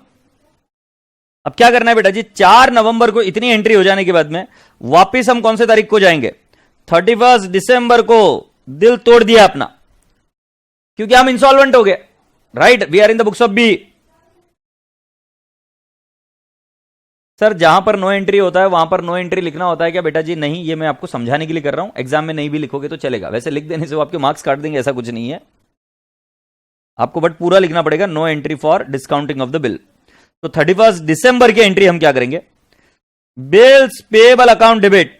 S1: अब क्या करना है बेटा जी? 4 नवंबर को इतनी एंट्री हो जाने के बाद में वापिस हम कौन से तारीख को जाएंगे? 31 दिसंबर को दिल तोड़ दिया अपना, क्योंकि हम इंसॉल्वेंट हो गए, right. We are in the books of B. Sir, जहां पर नो एंट्री होता है वहां पर नो एंट्री लिखना होता है क्या बेटा जी? नहीं, ये मैं आपको समझाने के लिए कर रहा हूं. एग्जाम में नहीं भी लिखोगे तो चलेगा, वैसे लिख देने से वो आपके मार्क्स काट देंगे, ऐसा कुछ नहीं है. आपको बट पूरा लिखना पड़ेगा, no entry for discounting of the bill. तो 31 दिसंबर की एंट्री हम क्या करेंगे? Bills payable account debit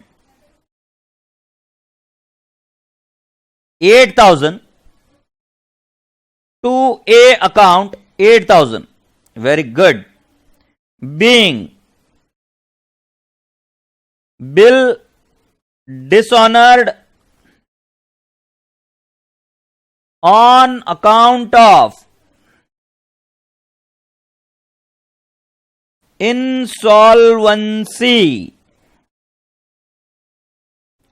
S1: 8,000 to A account 8,000. Very good. Being bill dishonoured on account of insolvency,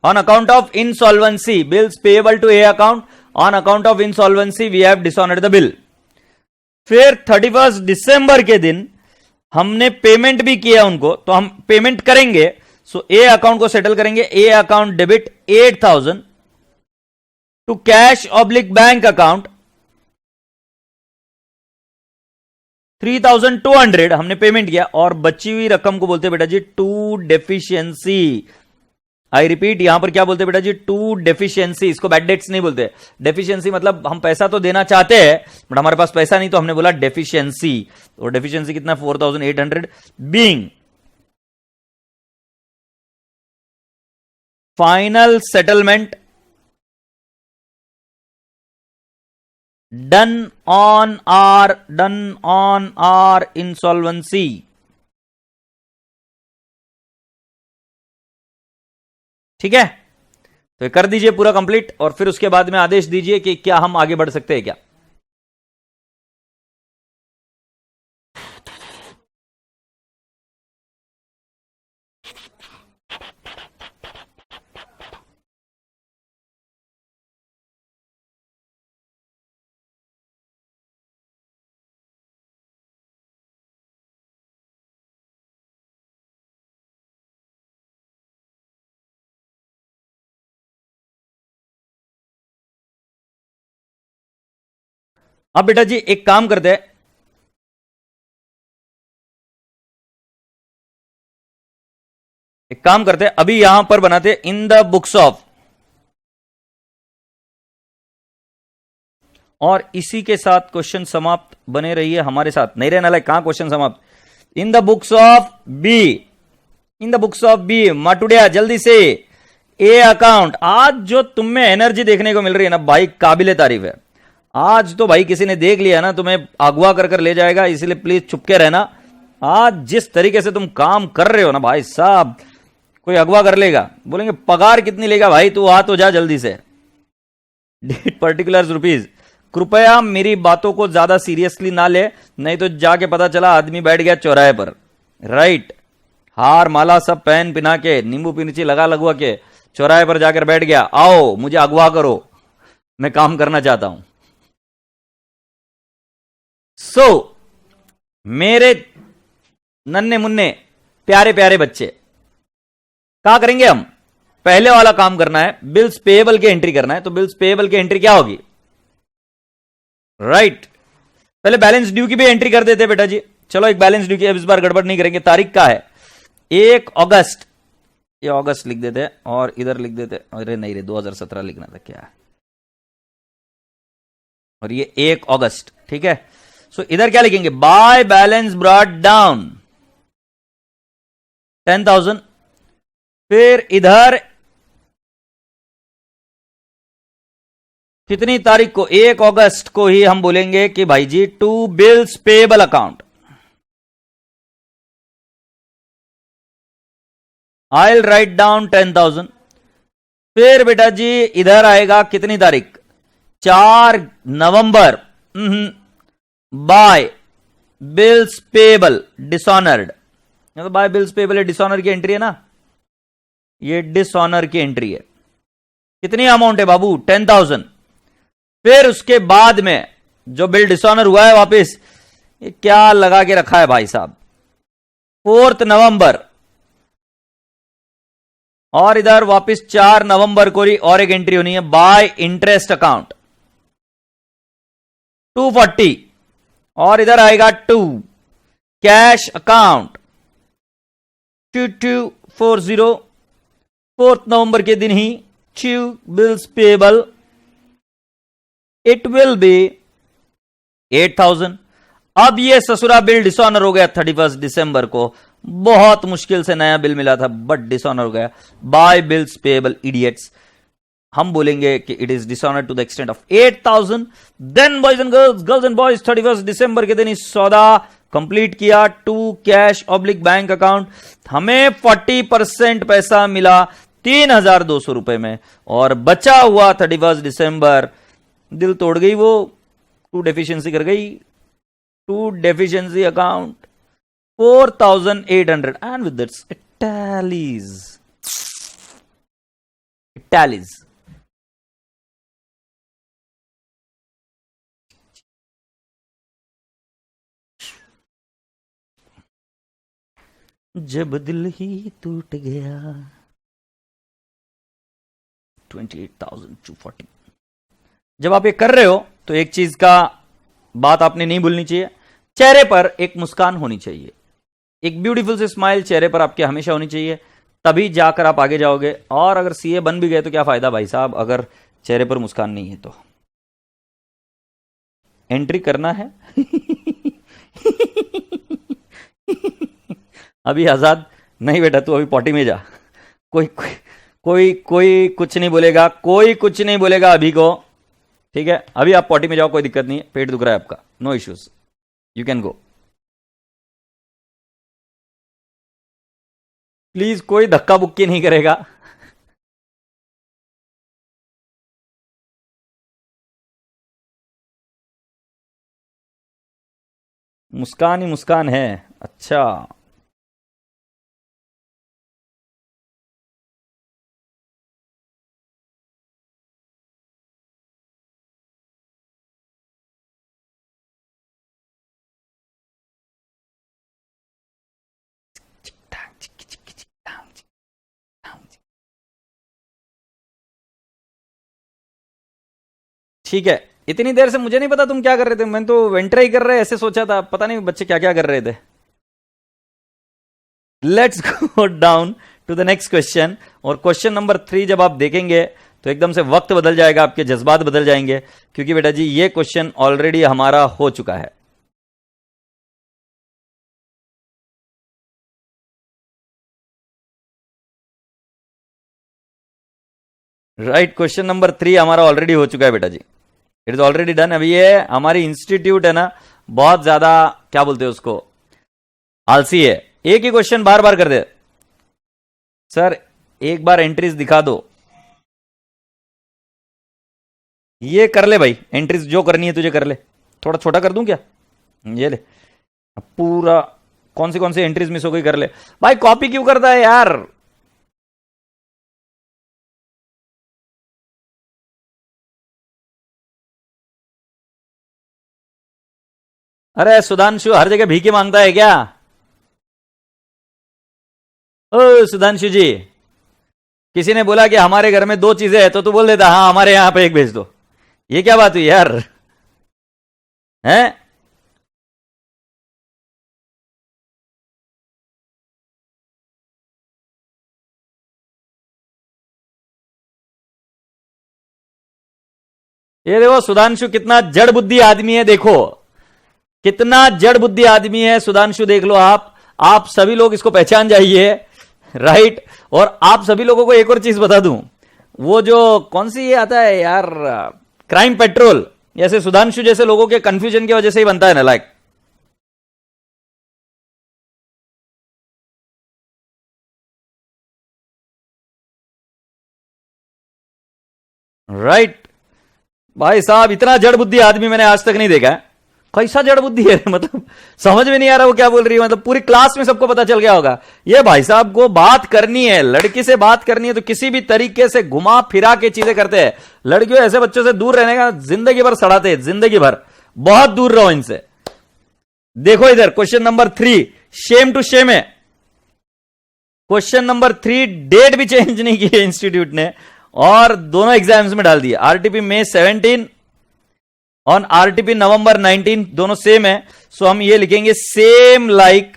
S1: on account of insolvency, bills payable to A account, on account of insolvency we have dishonored the bill. फिर 31 दिसंबर के दिन हमने payment भी किया उनको, तो हम पेमेंट करेंगे. सो ए अकाउंट को सेटल करेंगे. A account debit 8,000 to cash oblique bank account 3,200 हमने पेमेंट किया, और बची हुई रकम को बोलते हैं बेटा जी टू डेफिशिएंसी. आई रिपीट, यहां पर क्या बोलते हैं बेटा जी, टू डेफिशिएंसी, इसको बैड डेट्स नहीं बोलते। डेफिशिएंसी मतलब हम पैसा तो देना चाहते हैं बट हमारे पास पैसा नहीं, तो हमने बोला डेफिशिएंसी। और डेफिशिएंसी कितना, 4800, being final settlement done on our insolvency. ठीक है, तो ये कर दीजिए पूरा कंप्लीट और फिर उसके बाद में आदेश दीजिए कि क्या हम आगे बढ़ सकते हैं क्या। अब बेटा जी एक काम करते हैं, अभी यहां पर बनाते हैं इन द बुक्स ऑफ, और इसी के साथ क्वेश्चन समाप्त। बने रहिए हमारे साथ, नहीं रहना लाइक, कहां क्वेश्चन समाप्त। In the books of B, in the books of B माटुडिया, जल्दी से ए अकाउंट। आज जो तुम में एनर्जी देखने को मिल रही है ना भाई, काबिले तारीफ है। आज तो भाई किसी ने देख लिया ना, तुम्हें अगवा कर कर ले जाएगा, इसलिए प्लीज चुपके रहना। आज जिस तरीके से तुम काम कर रहे हो ना भाई साहब, कोई अगवा कर लेगा, बोलेंगे पगार कितनी लेगा भाई, तू आ तो जा जल्दी से। Date particular rupees. कृपया मेरी बातों को ज्यादा सीरियसली ना ले, नहीं तो जाके पता चला आदमी बैठ गया चौराहे पर, राइट, हार माला सब पहन पिना के, नींबू मिर्ची लगा लगवा के चौराहे पर जाकर बैठ गया, आओ मुझे अगवा करो, मैं काम करना चाहता हूं। सो मेरे नन्हे मुन्ने प्यारे प्यारे बच्चे, क्या करेंगे हम, पहले वाला काम करना है, बिल्स पेएबल की एंट्री करना है। तो बिल्स पेएबल की एंट्री क्या होगी, राइट, पहले बैलेंस ड्यू की भी एंट्री कर देते बेटा जी। चलो एक बैलेंस ड्यू की, अब इस बार गड़बड़ नहीं करेंगे। तारीख का है 1 अगस्त, ये अगस्त लिख देते और इधर लिख देते, अरे नहीं रे 2017 लिखना था क्या, और ये 1 अगस्त, ठीक है। सो इधर क्या लिखेंगे, बाय बैलेंस ब्रॉट डाउन 10,000। फिर इधर कितनी तारीख को, 1 अगस्त को ही हम बोलेंगे कि भाई जी to bills payable account, I will write down 10,000। फिर बेटा जी इधर आएगा कितनी तारीख, 4 नवंबर, बाय बिल्स पेएबल डिसऑनर्ड, तो बाय बिल्स पेएबल डिसऑनर की एंट्री है ना, ये डिसऑनर की एंट्री है। कितनी अमाउंट है बाबू, 10,000। फिर उसके बाद में जो बिल डिसऑनर हुआ है वापस, ये क्या लगा के रखा है भाई साहब, 4 नवंबर, और इधर वापस 4 नवंबर को ही और एक एंट्री होनी है, बाय इंटरेस्ट अकाउंट 240, और इधर आएगा 2 कैश अकाउंट 2240, 4 नवंबर के दिन ही 2 bills payable, it will B 8,000। अब ये ससुरा बिल डिसऑनर हो गया 31 दिसंबर को, बहुत मुश्किल से नया बिल मिला था बट डिसऑनर हो गया, बाय बिल्स पेएबल इडियट्स। हम बोलेंगे कि it is dishonour to the extent of 8,000। Then boys and girls and boys, 31 दिसंबर के दिन इस सौदा कंप्लीट किया, 2 कैश ऑब्लिक बैंक अकाउंट, हमें 40% पैसा मिला 3,200 रुपए में, और बचा हुआ 31 दिसंबर, दिल तोड़ गई वो, 2 डेफिशिएंसी कर गई, 2 deficiency account 4,800, and with that's it tallies, जब दिल ही टूट गया, 28,240। जब आप ये कर रहे हो तो एक चीज का बात आपने नहीं भूलनी चाहिए, चेहरे पर एक मुस्कान होनी चाहिए, एक ब्यूटीफुल से स्माइल चेहरे पर आपके हमेशा होनी चाहिए, तभी जाकर आप आगे जाओगे। और अगर सीए बन भी गए तो क्या फायदा भाई साहब, अगर चेहरे पर मुस्कान नहीं है तो। एंट्री करना है अभी आजाद नहीं बेटा, तू अभी पॉटी में जा। कोई कोई कोई कोई कुछ नहीं बोलेगा, कोई कुछ नहीं बोलेगा अभी को, ठीक है। अभी आप पॉटी में जाओ, कोई दिक्कत नहीं है, पेट दुख रहा है आपका, no issues, you can go. Please कोई धक्का बुक्की नहीं करेगा। मुस्कान ही मुस्कान है। अच्छा, ठीक है। इतनी देर से मुझे नहीं पता तुम क्या कर रहे थे, मैं तो वेंटर ही कर रहे ऐसे सोचा था, पता नहीं बच्चे क्या क्या कर रहे थे। Let's go down to the next question. और क्वेश्चन नंबर 3 जब आप देखेंगे तो एकदम से वक्त बदल जाएगा, आपके जज्बात बदल जाएंगे, क्योंकि बेटा जी ये क्वेश्चन ऑलरेडी हमारा हो चुका है। राइट, क्वेश्चन नंबर 3 हमारा ऑलरेडी हो चुका है बेटा जी, इट इज ऑलरेडी डन। अभी ये हमारी इंस्टीट्यूट है ना, बहुत ज्यादा क्या बोलते हैं उसको, आलसी है, एक ही क्वेश्चन बार बार कर दे। सर एक बार एंट्रीज दिखा दो, ये कर ले भाई, एंट्रीज जो करनी है तुझे कर ले। थोड़ा छोटा कर दूं क्या, ये ले पूरा, कौन सी एंट्रीज मिस हो गई कर ले। भाई कॉपी क्यों करता है यार। अरे सुधांशु हर जगह भीखे मांगता है क्या। ओ सुधांशु जी, किसी ने बोला कि हमारे घर में 2 चीजें हैं तो तू बोल देता हाँ हमारे यहां पे एक भेज दो, ये क्या बात हुई यार, हैं। ये देखो सुधांशु कितना जड़ बुद्धि आदमी है, देखो कितना जड़ बुद्धि आदमी है सुधांशु, देख लो आप सभी लोग इसको पहचान जाइए, राइट। और आप सभी लोगों को एक और चीज बता दूं, वो जो कौन सी ये आता है यार, क्राइम पेट्रोल, जैसे सुधांशु जैसे लोगों के कंफ्यूजन की वजह से ही बनता है ना, लाइक। राइट भाई साहब, इतना जड़ बुद्धि आदमी मैंने आज तक नहीं देखा है। कैसा जड़ बुद्धि है मतलब समझ में नहीं आ रहा वो क्या बोल रही है, मतलब पूरी क्लास में सबको पता चल गया होगा। ये भाई साहब को बात करनी है, लड़की से बात करनी है तो किसी भी तरीके से घुमा फिरा के चीजें करते हैं। लड़कियों ऐसे बच्चों से दूर रहने का जिंदगी भर सड़ाते हैं, जिंदगी भर, बहुत दूर रहो इनसे। देखो इधर question number 3, same to same है। क्वेश्चन नंबर 3 डेट भी चेंज नहीं की है इंस्टीट्यूट ने, और दोनों एग्जाम्स में डाल दिया। आरटीपी May 17 और आरटीपी November 19, दोनों सेम है। सो हम ये लिखेंगे सेम लाइक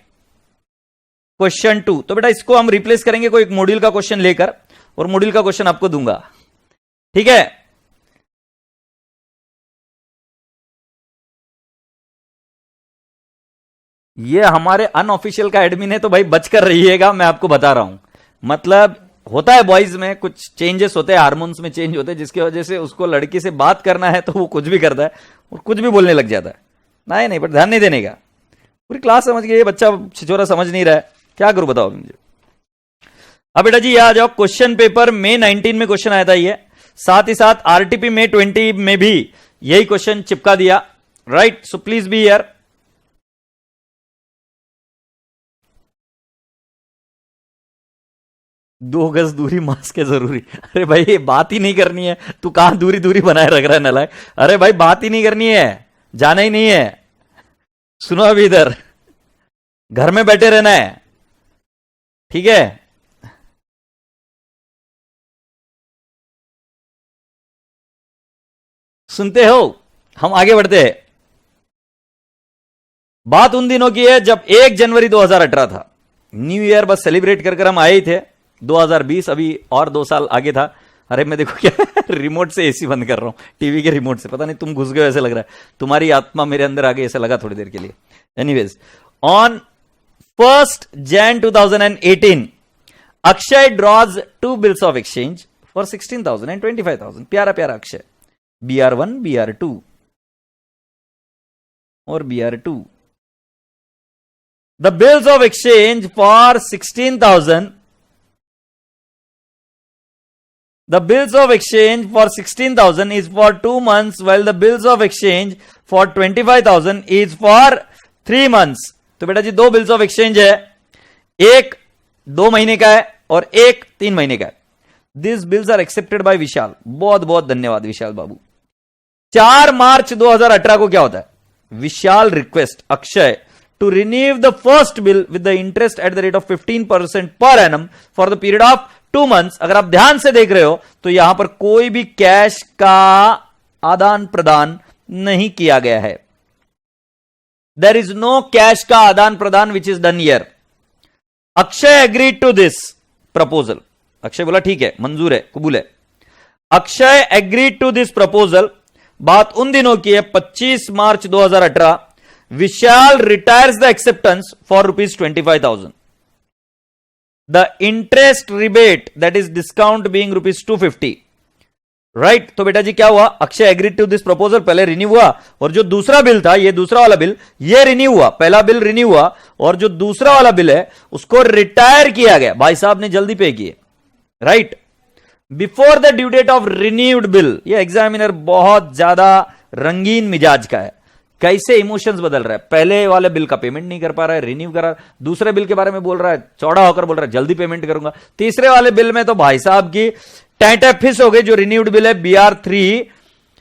S1: क्वेश्चन 2। तो बेटा इसको हम रिप्लेस करेंगे कोई एक मॉड्यूल का क्वेश्चन लेकर, और मॉड्यूल का क्वेश्चन आपको दूंगा, ठीक है। ये हमारे अनऑफिशियल का एडमिन है, तो भाई बचकर रहिएगा, मैं आपको बता रहा हूं। मतलब होता है बॉयज में कुछ चेंजेस होते हैं, हार्मोन्स में चेंज होते हैं, जिसकी वजह से उसको लड़की से बात करना है तो वो कुछ भी करता है और कुछ भी बोलने लग जाता है। नहीं पर ध्यान नहीं देने का, पूरी क्लास समझ गई, ये बच्चा छिछोरा समझ नहीं रहा है, क्या करूं बताओ मुझे। अब बेटा जी आ जाओ, क्वेश्चन पेपर May 19 में क्वेश्चन आया था ये, साथ ही साथ आरटीपी May 20 में भी यही क्वेश्चन चिपका दिया, right. So please be here. दो गज दूरी मास्क है जरूरी। अरे भाई ये बात ही नहीं करनी है, तू कहां दूरी दूरी बनाए रख रहा है नलायक। अरे भाई बात ही नहीं करनी है, जाना ही नहीं है। सुनो अभी इधर, घर में बैठे रहना है, ठीक है। सुनते हो, हम आगे बढ़ते हैं। बात उन दिनों की है जब 1 जनवरी 2018 था, न्यू ईयर बस सेलिब्रेट कर हम आए ही थे, 2020 अभी और 2 साल आगे था। अरे मैं देखो क्या रिमोट से एसी बंद कर रहा हूं, टीवी के रिमोट से। पता नहीं तुम घुस गए ऐसे लग रहा है, तुम्हारी आत्मा मेरे अंदर आ गई ऐसा लगा थोड़ी देर के लिए। Anyways, on 1st Jan 2018 Akshay draws 2 bills of exchange for 16,000 and 25,000। प्यारा प्यारा अक्षय, BR1 BR2 और BR2। The bills of exchange for 16,000, the bills of exchange for 16,000 is for 2 months, while the bills of exchange for 25,000 is for 3 months। तो बेटा जी 2 bills of exchange है, एक 2 महीने का है और एक 3 महीने का है। These bills are accepted by विशाल। बहुत बहुत धन्यवाद विशाल बाबू। 4 मार्च 2018 को क्या होता है? Vishal request Akshay to renew the first bill with the interest at the rate of 15% per annum for the period of 2 months। अगर आप ध्यान से देख रहे हो तो यहां पर कोई भी कैश का आदान प्रदान नहीं किया गया है। देयर इज नो कैश का आदान प्रदान which is done here. Akshay agreed to this proposal. Akshay बोला ठीक है, मंजूर है, कबूल है। Akshay agreed to this proposal. बात उन दिनों की है 25 मार्च 2018। Vishal retires the acceptance for ₹25,000। The interest rebate that is discount being ₹250। Right, तो बेटा जी क्या हुआ? Akshay agreed to this proposal, पहले रिन्यू हुआ, और जो दूसरा बिल था, ये दूसरा वाला बिल, ये रिन्यू हुआ। पहला बिल रिन्यू हुआ और जो दूसरा वाला बिल है उसको रिटायर किया गया। भाई साहब ने जल्दी पे किए। Right, before the due date of renewed bill. ये एग्जामिनर बहुत ज्यादा रंगीन मिजाज का है, कैसे इमोशंस बदल रहा है। पहले वाले बिल का पेमेंट नहीं कर पा रहा है, रिन्यू करा, दूसरे बिल के बारे में बोल रहा है, चौड़ा होकर बोल रहा है जल्दी पेमेंट करूंगा। तीसरे वाले बिल में तो भाई साहब की टैंटैफिस हो गई। जो रिन्यूड बिल है BR3,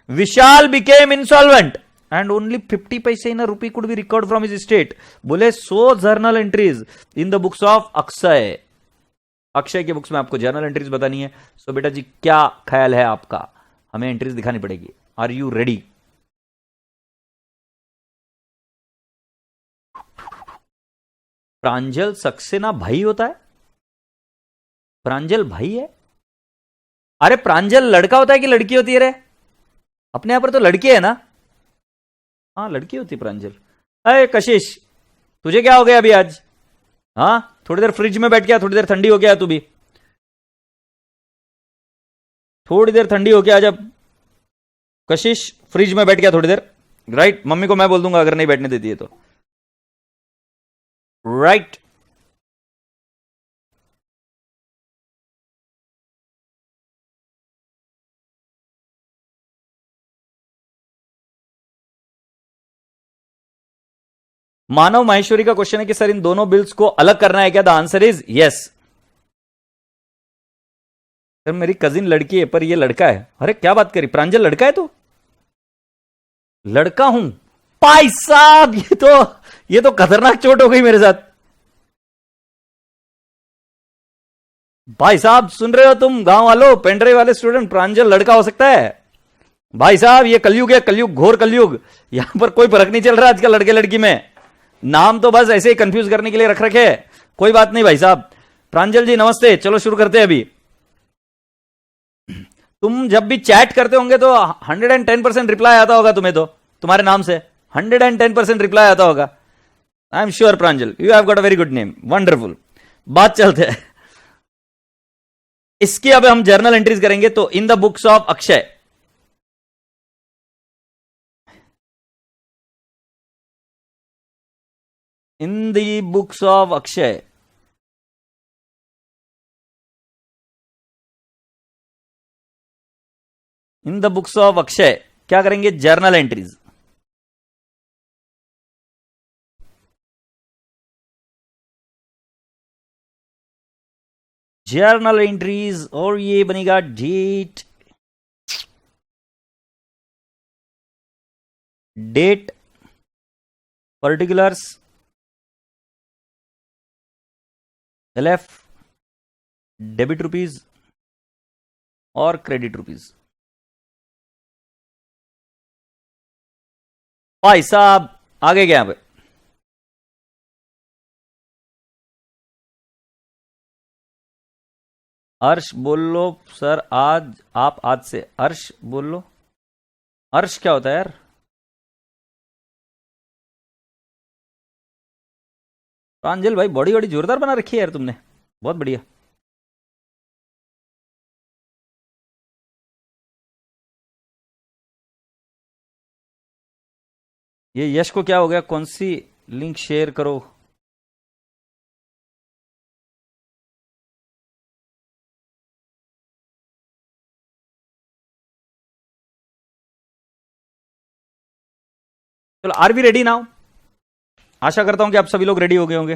S1: Vishal became insolvent and only 50 पैसे in rupee could be record from his state. बोले 100 journal entries in the books of Akshay. Akshay के बुक्स में आपको जर्नल एंट्रीज बतानी है। सो बेटा जी क्या ख्याल है आपका? हमें एंट्रीज दिखानी पड़ेगी। Are you ready? Pranjal Saxena भाई होता है? प्रांजल भाई है? अरे प्रांजल लड़का होता है कि लड़की होती है रे? अपने यहां पर तो लड़की है ना? हाँ लड़की होती है प्रांजल। अरे कशिश, तुझे क्या हो गया अभी आज? हाँ थोड़ी देर फ्रिज में बैठ गया, थोड़ी देर ठंडी हो गया तू भी, थोड़ी देर ठंडी हो गया जब कशिश फ्रिज में बैठ गया थोड़ी देर। राइट, मम्मी को मैं बोल दूंगा अगर नहीं बैठने देती है तो। राइट, मानव माहेश्वरी का क्वेश्चन है कि सर इन दोनों बिल्स को अलग करना है क्या? The answer is yes. Sir मेरी कजिन लड़की है पर ये लड़का है। अरे क्या बात करी, प्रांजल लड़का है? तो लड़का हूं भाई साहब, ये तो खतरनाक चोट हो गई मेरे साथ। भाई साहब सुन रहे हो तुम गांव वालों, पेंड्रे वाले स्टूडेंट, प्रांजल लड़का हो सकता है? भाई साहब ये कलयुग है, कलयुग, घोर कलयुग। यहां पर कोई फर्क नहीं चल रहा आजकल लड़के लड़की में। नाम तो बस ऐसे ही कंफ्यूज करने के लिए रख रखे। कोई बात नहीं भाई साहब। प्रांजल जी नमस्ते, चलो शुरू करते हैं अभी। तुम जब भी चैट करते होंगे तो 110% रिप्लाई आता होगा तुम्हें, तो तुम्हारे नाम से 110% रिप्लाई आता होगा। I am sure Pranjal, you have got a very good name, wonderful. बात चलते हैं इसकी। अब हम जर्नल एंट्रीज करेंगे। तो in the books of Akshay, in the books of Akshay, in the books of Akshay क्या करेंगे? Journal entries. जर्नल एंट्रीज, और ये बनेगा date, date, particulars, LF, debit rupees और क्रेडिट रुपीज। भाई साहब आगे गया पे अर्श बोल लो सर, आज आप आज से अर्श बोल लो। अर्श क्या होता है यार? प्रांजल भाई बॉडी बड़ी जोरदार बना रखी है यार तुमने, बहुत बढ़िया। ये यश को क्या हो गया? कौन सी लिंक शेयर करो? चलो, आर वी रेडी नाउ? आशा करता हूं कि आप सभी लोग रेडी हो गए होंगे।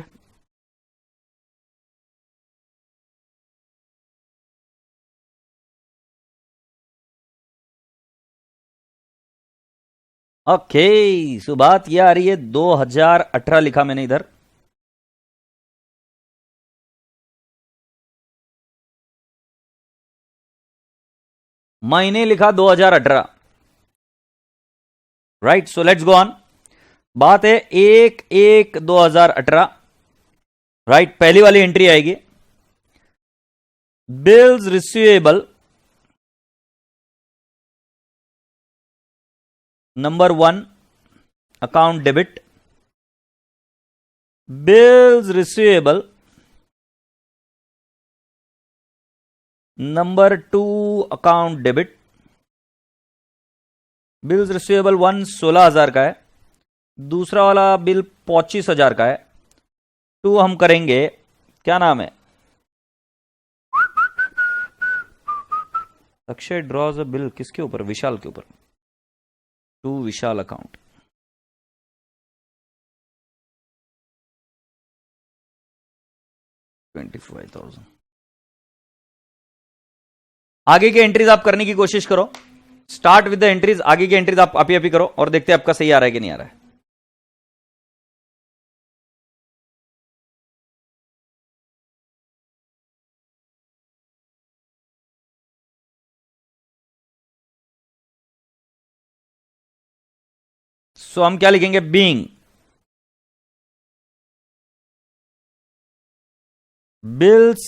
S1: ओके, सो बात यह आ रही है 2018 लिखा मैंने इधर। महीने लिखा 2018। Right, so let's go on. बात है 1/1/2018। राइट, पहली वाली एंट्री आएगी, bills receivable number 1 account debit, bills receivable number 2 account debit. Bills receivable 1 16,000 का है, दूसरा वाला बिल 25,000 का है। 2 हम करेंगे, क्या नाम है? अक्षय ड्रॉज अ बिल किसके ऊपर? विशाल के ऊपर। 2 विशाल अकाउंट, $25,000। आगे की एंट्रीज आप करने की कोशिश करो। स्टार्ट विद द एंट्रीज, आगे की एंट्रीज आप अभी करो और देखते हैं आपका सही आ रहा है कि नहीं आ रहा है। सो हम क्या लिखेंगे? बीइंग बिल्स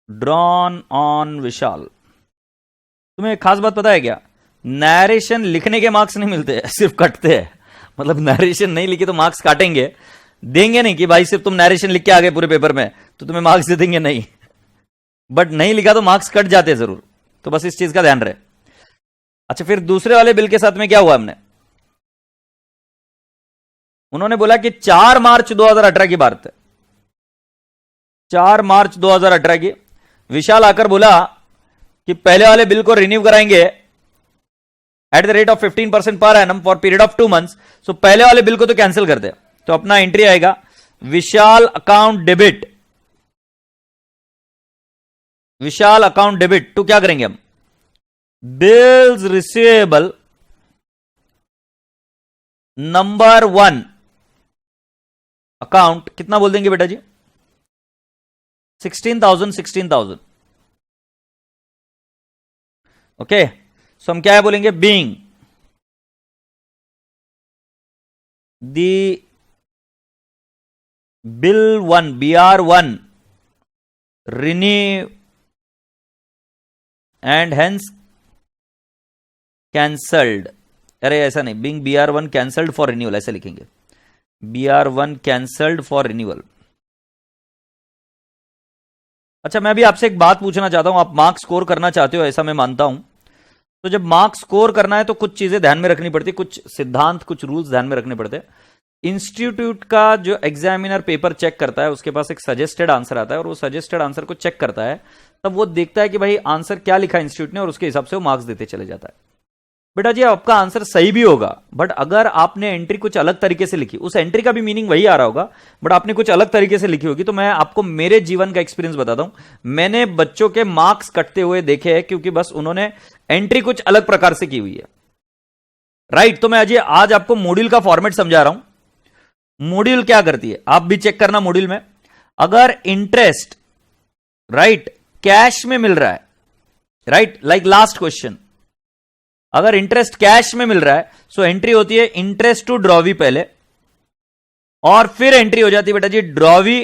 S1: ड्रॉन ऑन विशाल। तुम्हें एक खास बात पता है क्या? नरेशन लिखने के मार्क्स नहीं मिलते, सिर्फ कटते हैं। मतलब नरेशन नहीं लिखी तो मार्क्स काटेंगे, देंगे नहीं कि भाई सिर्फ तुम नरेशन लिख के आ गए पूरे पेपर में तो तुम्हें मार्क्स दे देंगे, नहीं। बट नहीं लिखा तो मार्क्स कट जाते जरूर, तो बस इस चीज का ध्यान रहे। अच्छा, फिर दूसरे वाले बिल के साथ में क्या हुआ? हमने उन्होंने बोला कि 4 मार्च 2018 की बात है, 4 मार्च 2018 की। विशाल आकर बोला कि पहले वाले बिल को रिन्यू कराएंगे एट द रेट ऑफ 15% पर annum for period of 2 months. So पहले वाले बिल को तो कैंसिल कर दे। तो अपना एंट्री आएगा विशाल अकाउंट डेबिट, विशाल अकाउंट डेबिट। तो क्या करेंगे हम? बिल्स रिसीवेबल नंबर 1 अकाउंट, कितना बोल देंगे बेटा जी? 16,000। ओके, सो हम क्या है बोलेंगे? Being the bill 1 BR1 renew and hence cancelled. अरे ऐसा नहीं, being BR1 cancelled for renewal, ऐसे लिखेंगे। BR1 cancelled for renewal. अच्छा, मैं भी आपसे एक बात पूछना चाहता हूं। आप मार्क्स स्कोर करना चाहते हो, ऐसा मैं मानता हूं। तो जब मार्क्स स्कोर करना है तो कुछ चीजें ध्यान में रखनी पड़ती, कुछ सिद्धांत, कुछ रूल्स ध्यान में रखने पड़ते हैं। इंस्टीट्यूट का जो एग्जामिनर पेपर चेक करता है, उसके पास एक सजेस्टेड आंसर आता है और वो सजेस्टेड आंसर को चेक करता है, तब वो देखता है कि भाई आंसर क्या लिखा है इंस्टीट्यूट ने, और उसके हिसाब से वो मार्क्स देते चले जाता है। बेटा जी, आपका आंसर सही भी होगा, बट अगर आपने एंट्री कुछ अलग तरीके से लिखी, उस एंट्री का भी मीनिंग वही आ रहा होगा, बट आपने कुछ अलग तरीके से लिखी होगी। तो मैं आपको मेरे जीवन का एक्सपीरियंस बताता हूं। मैंने बच्चों के मार्क्स कटते हुए देखे हैं, क्योंकि बस उन्होंने एंट्री कुछ अलग प्रकार से की हुई है। राइट, तो मैं अजय आज आपको मॉड्यूल का फॉर्मेट समझा रहा हूं। मॉड्यूल क्या करती है, आप भी चेक करना मॉड्यूल में। अगर इंटरेस्ट राइट कैश में मिल रहा है, राइट, लाइक लास्ट क्वेश्चन, अगर इंटरेस्ट कैश में मिल रहा है, सो एंट्री होती है इंटरेस्ट टू ड्रॉवी पहले, और फिर एंट्री हो जाती है बेटा जी drawee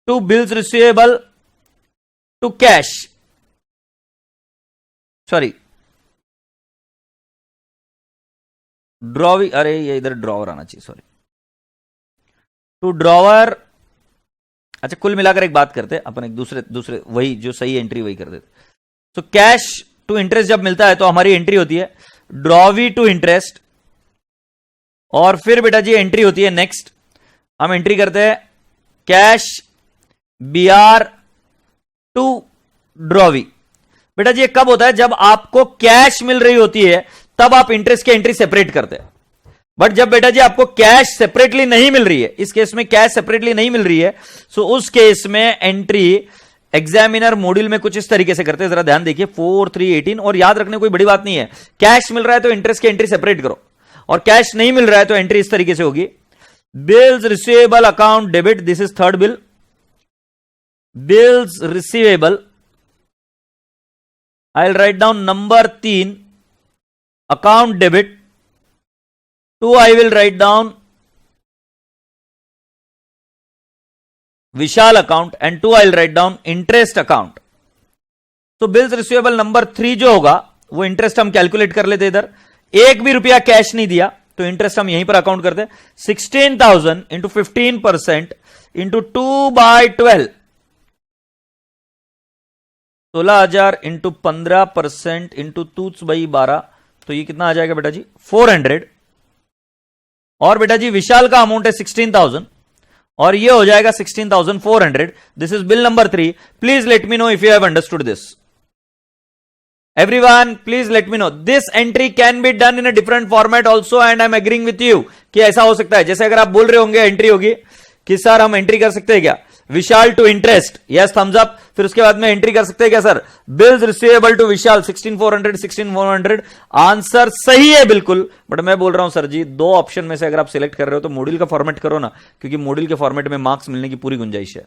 S1: to bills receivable to cash, sorry drawee, अरे ये इधर ड्रॉवर आना चाहिए, सॉरी, टू ड्रॉवर। अच्छा कुल मिलाकर एक बात करते हैं अपन, एक दूसरे दूसरे वही जो सही एंट्री वही कर देते। तो कैश टू इंटरेस्ट जब मिलता है तो हमारी एंट्री होती है ड्रॉवी टू इंटरेस्ट, और फिर बेटा जी एंट्री होती है नेक्स्ट, हम एंट्री करते हैं cash B R to drawee. बेटा जी ये कब होता है? जब आपको कैश मिल रही होती है तब आप इंटरेस्ट की एंट्री सेपरेट करते हैं। बट जब बेटा जी आपको कैश सेपरेटली नहीं मिल रही है, इस केस में कैश सेपरेटली नहीं मिल रही है, सो उस केस में एंट्री एग्जामिनर मॉड्यूल में कुछ इस तरीके से करते हैं, जरा ध्यान देखिए 4-3-18। और याद रखने कोई बड़ी बात नहीं है, कैश मिल रहा है तो इंटरेस्ट की एंट्री सेपरेट करो, और कैश नहीं मिल रहा है तो एंट्री इस तरीके से होगी bills receivable account debit, this is third bill, bills receivable, I will write down number 3 account debit, 2 I will write down Vishal account, and 2 I will write down interest account. तो bills receivable number 3 जो होगा वो interest हम calculate कर लेते, इधर एक भी रुपया कैश नहीं दिया तो इंटरेस्ट हम यहीं पर अकाउंट करते, 16,000 इंटू 15% इंटू 2/12, 16,000 इंटू 15% इंटू 2/12, तो ये कितना आ जाएगा बेटा जी 400। और बेटा जी विशाल का अमाउंट है 16,000 और ये हो जाएगा 16,400। This is bill number 3। Please let me know if you have understood this. Everyone please let me no, this entry can be done in a different format also, and I am agreeing with you कि ऐसा हो सकता है। जैसे अगर आप बोल रहे होंगे एंट्री होगी कि सर हम एंट्री कर सकते हैं क्या Vishal to interest, yes thumbs up, फिर उसके बाद में एंट्री कर सकते हैं क्या sir bills receivable to Vishal 16,400 16,400, answer सही है बिल्कुल। बट मैं बोल रहा हूं सर जी दो ऑप्शन में से अगर आप सिलेक्ट कर रहे हो तो मॉड्यूल का फॉर्मेट करो ना, क्योंकि मॉड्यूल के फॉर्मेट में मार्क्स मिलने की पूरी गुंजाइश है,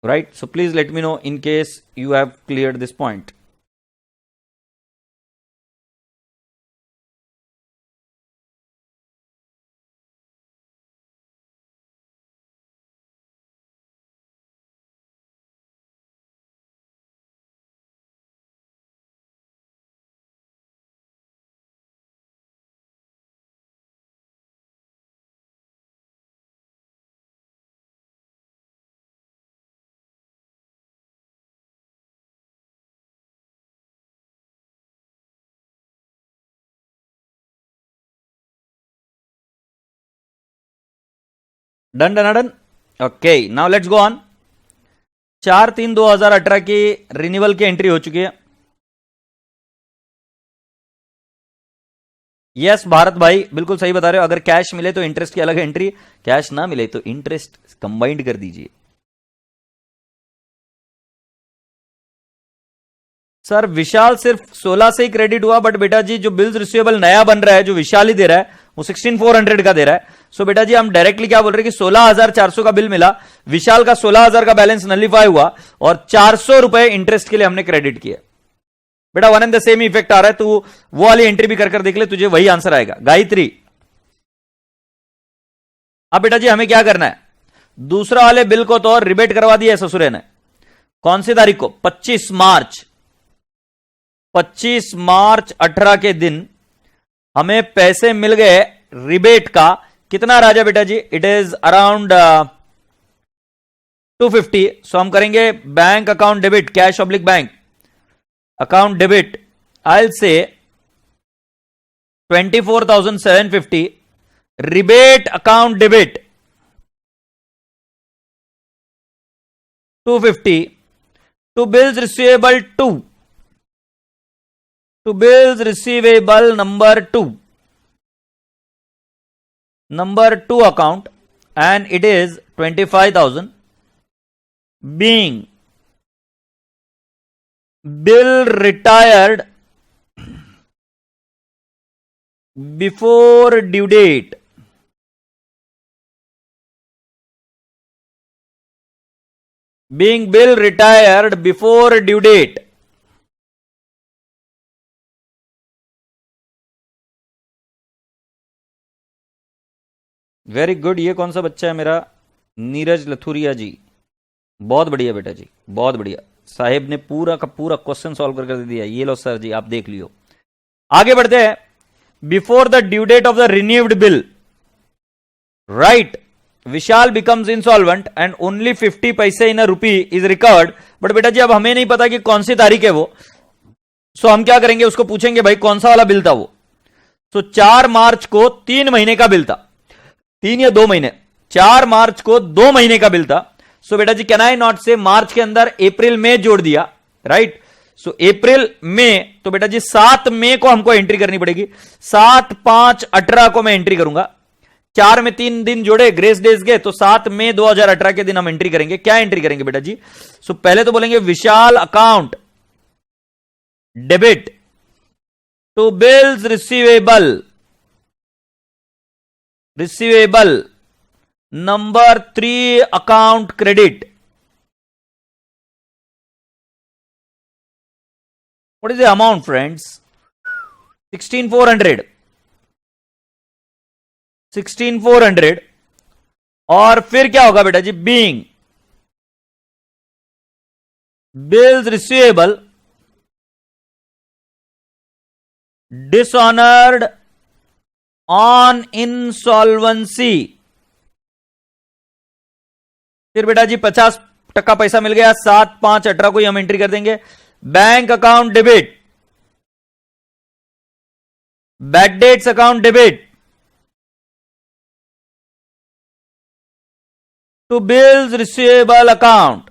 S1: right. So please let me no in case you have cleared this point. Done done done, okay now let's go on. 4/3/2018 की रिन्यूअल की एंट्री हो चुकी है। यस भारत भाई बिल्कुल सही बता रहे हो, अगर कैश मिले तो इंटरेस्ट की अलग एंट्री, कैश ना मिले तो इंटरेस्ट कंबाइंड कर दीजिए। सर विशाल सिर्फ 16 से ही क्रेडिट हुआ, बट बेटा जी जो बिल्स रिसीवेबल नया बन रहा है जो विशाल ही दे रहा है वो 16,400 का दे रहा है। सो बेटा जी हम डायरेक्टली क्या बोल रहे हैं कि 16,400 का बिल मिला, विशाल का 16,000 का बैलेंस नलिफाई हुआ और 400 रुपए इंटरेस्ट के लिए हमने क्रेडिट किया। बेटा one and the same effect आ रहा है, तू वो वाली एंट्री भी कर देख ले, तुझे वही आंसर आएगा गायत्री। अब बेटा जी हमें क्या करना है, दूसरा वाले बिल को तो रिबेट करवा दिया ससुरे ने। कौन सी तारीख को 25 मार्च 18 के दिन हमें पैसे मिल गए रिबेट का। कितना राजा बेटा जी, इट इज अराउंड 250। सो हम करेंगे bank account debit, cash oblique bank account debit, I will say 24,750 rebate account debit 250 to bills receivable 2 to bills receivable number 2 account, and it is 25,000 being bill retired before due date, being bill retired before due date। Very good, ये कौन सा बच्चा है मेरा, नीरज लथुरिया जी। बहुत बढ़िया बेटा जी, बहुत बढ़िया। साहेब ने पूरा का पूरा क्वेश्चन सॉल्व कर दिया। ये लो सर जी, आप देख लियो। आगे बढ़ते हैं। Before the due date of the renewed bill, right, Vishal becomes insolvent and only 50 पैसे in a rupee is recovered. But बेटा जी अब हमें नहीं पता कि कौन सी तारीख है वो, सो हम क्या करेंगे, उसको पूछेंगे भाई कौन सा वाला बिल था वो। सो 4 मार्च को 3 महीने का बिल था, 3 या 2 महीने, 4 मार्च को 2 महीने का बिल था। सो बेटा जी कैन आई नॉट से मार्च के अंदर अप्रैल में जोड़ दिया, राइट। सो अप्रैल में, तो बेटा जी 7 मई को हमको एंट्री करनी पड़ेगी। 7/5/18 को मैं एंट्री करूंगा। 4 में 3 दिन जोड़े, ग्रेस डेज गए, तो 7 मई 2018 के दिन हम एंट्री करेंगे। क्या एंट्री करेंगे बेटा जी? सो पहले तो बोलेंगे Vishal account debit to bills receivable number 3 account credit. What is the amount friends? 16400, 16400। और फिर क्या होगा बेटा जी? Being bills receivable dishonoured on insolvency. फिर बेटा जी 50% पैसा मिल गया, 7/5/18 को हम एंट्री कर देंगे। Bank account debit, bad debts account debit to bills receivable account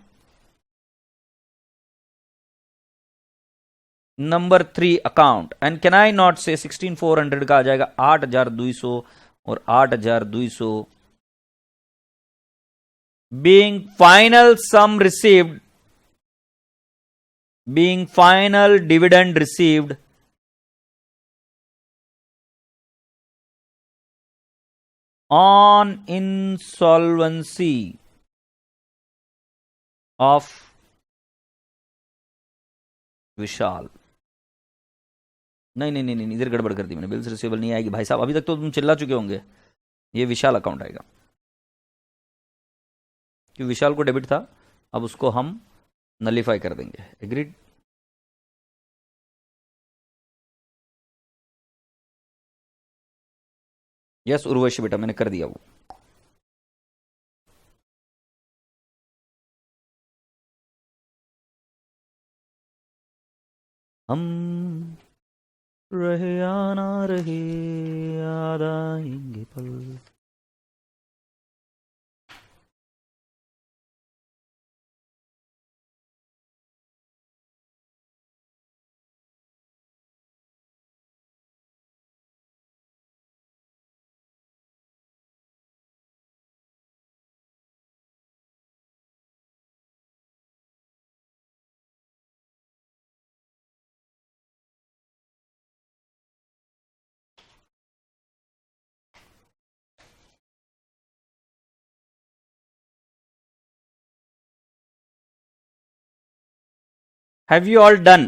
S1: number 3 account. And can I not say 16400 का आ जाएगा 8200 और 8200 being final sum received, being final dividend received on insolvency of विशाल। नहीं नहीं नहीं नहीं, इधर गड़बड़ कर दी मैंने, बिल्स रिसीवेबल नहीं आएगी भाई साहब, अभी तक तो तुम चिल्ला चुके होंगे। ये विशाल अकाउंट आएगा, कि विशाल को डेबिट था, अब उसको हम नलीफाई कर देंगे। एग्रीड? यस उर्वशी बेटा, मैंने कर दिया वो। हम रहे या ना रहे, याद आएंगे पल। Have you all done?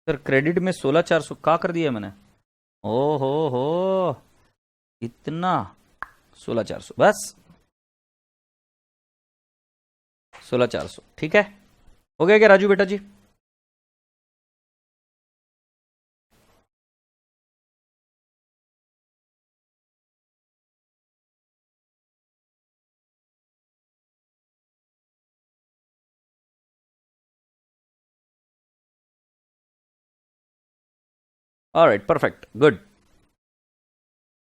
S1: Sir credit में 16400 का कर दिया मैंने। ओ हो, इतना 16400 बस, 16400 ठीक है। हो गया क्या राजू बेटा जी? Alright, perfect, good.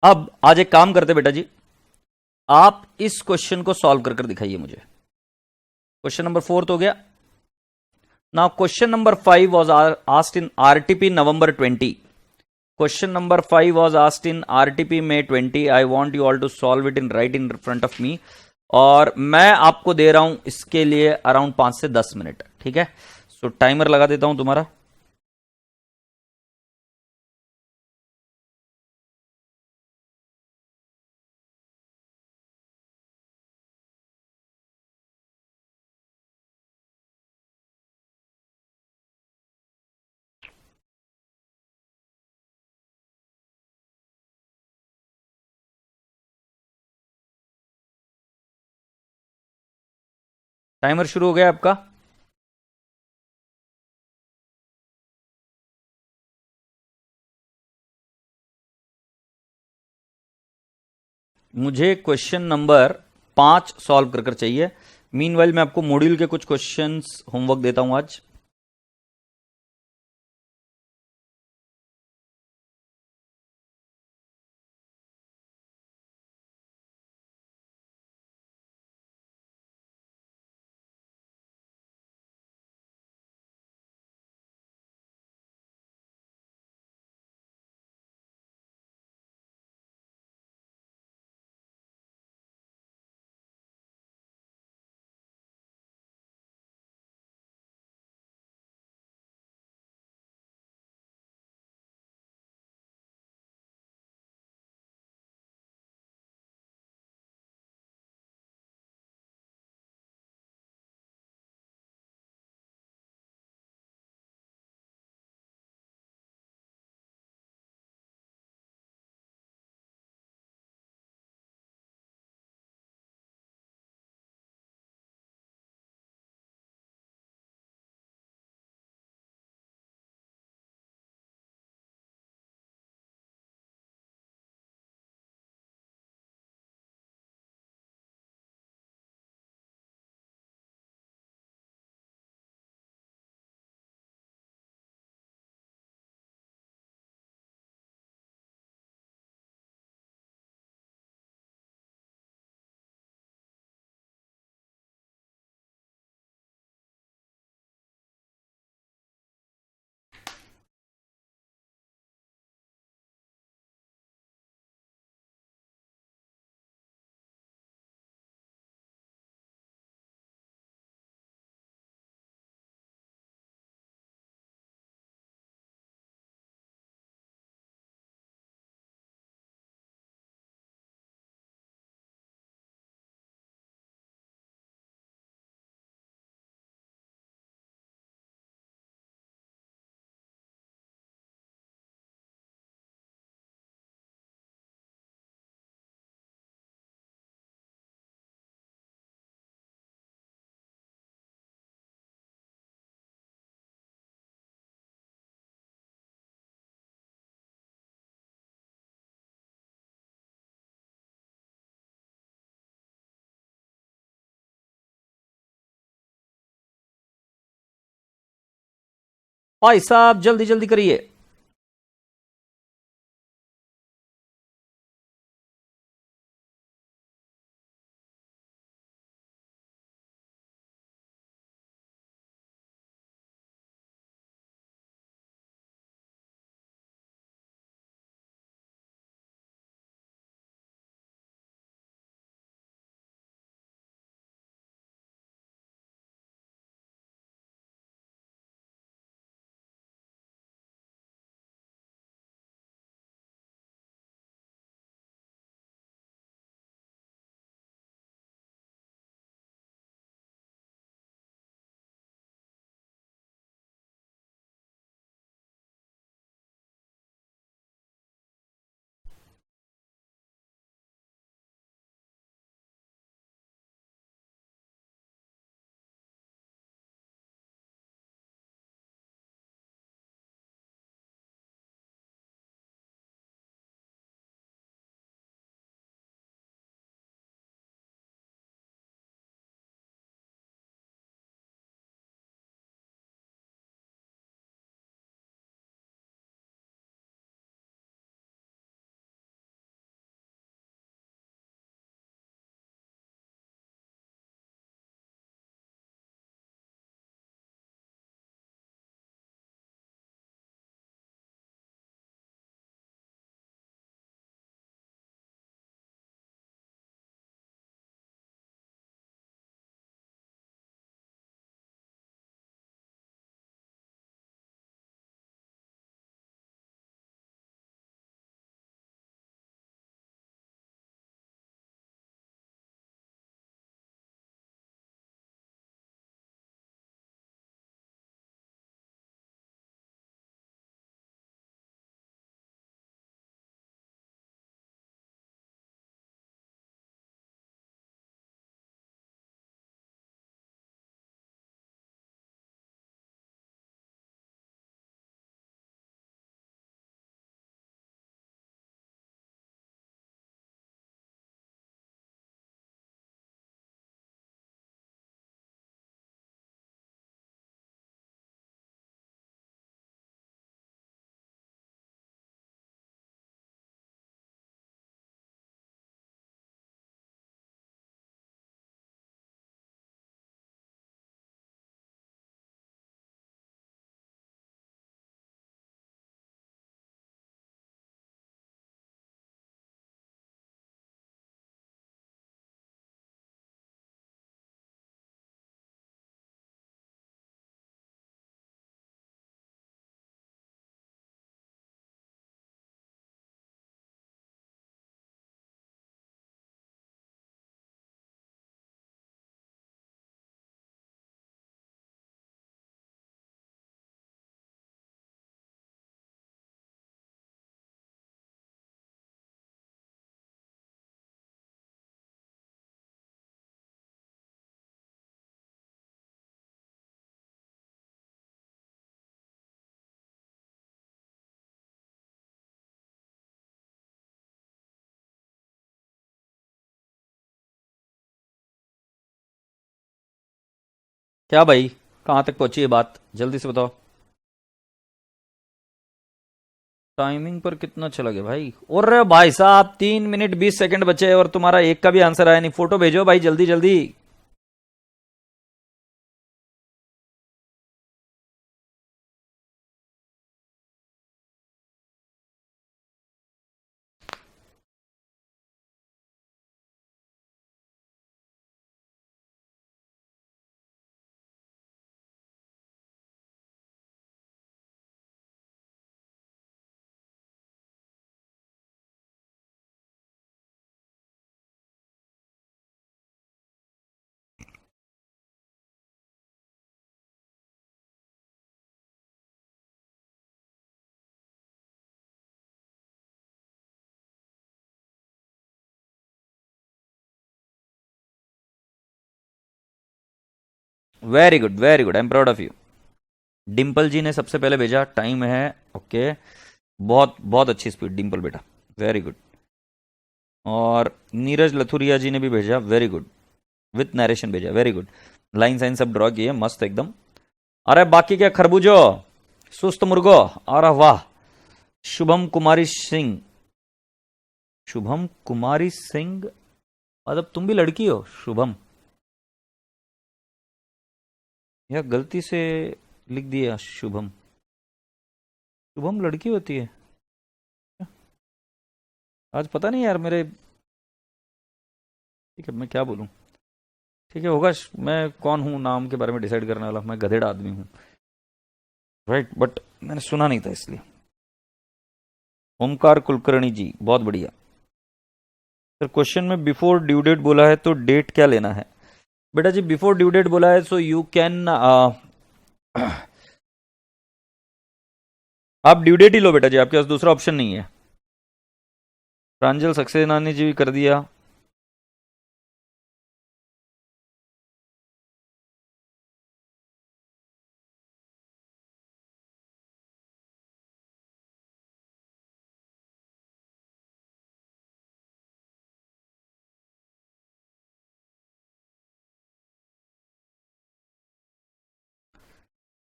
S1: अब आज एक काम करते बेटा जी, आप इस क्वेश्चन को सॉल्व कर दिखाइए मुझे। क्वेश्चन नंबर 4 तो हो गया। Now question number 5 was asked in RTP November 20। Question number 5 was asked in RTP May 20। I want you all to solve it in right in front of me, और मैं आपको दे रहा हूं इसके लिए अराउंड 5 से 10 मिनट, ठीक है। सो टाइमर लगा देता हूं तुम्हारा। टाइमर शुरू हो गया आपका। मुझे क्वेश्चन नंबर 5 सॉल्व कर कर चाहिए। मीनवाइल मैं आपको मॉड्यूल के कुछ क्वेश्चंस होमवर्क देता हूं आज। भाई साहब जल्दी जल्दी करिए। क्या भाई, कहां तक पहुंची है बात, जल्दी से बताओ। टाइमिंग पर कितना चला गया भाई? और भाई साहब 3 मिनट 20 सेकंड बचे और तुम्हारा एक का भी आंसर आया नहीं। फोटो भेजो भाई जल्दी जल्दी। Very good very good, I am proud of you. Dimple ji ने सबसे पहले भेजा, टाइम है ओके। बहुत बहुत अच्छी स्पीड डिम्पल बेटा, वेरी गुड। और नीरज लथुरिया जी ने भी भेजा, वेरी गुड, विथ नरेशन भेजा, वेरी गुड। लाइन साइन सब ड्रॉ किए, मस्त एकदम। अरे बाकी क्या खरबूजो, सुस्त मुर्गो, अरे वाह। शुभम कुमारी सिंह, शुभम कुमारी सिंह, मतलब तुम भी लड़की हो शुभम, या गलती से लिख दिया शुभम? शुभम लड़की होती है? आज पता नहीं यार मेरे, ठीक है मैं क्या बोलूं। ठीक है होगा, मैं कौन हूं नाम के बारे में डिसाइड करने वाला, मैं गधेड़ा आदमी हूं, राइट, बट मैंने सुना नहीं था इसलिए। ओमकार कुलकर्णी जी, बहुत बढ़िया सर। क्वेश्चन में बिफोर ड्यू डेट बोला है तो डेट क्या लेना है? बेटा जी बिफोर ड्यू डेट बोला है, सो यू कैन आप ड्यू डेट ही लो बेटा जी, आपके पास दूसरा ऑप्शन नहीं है। प्रांजल सक्सेना ने जी भी कर दिया।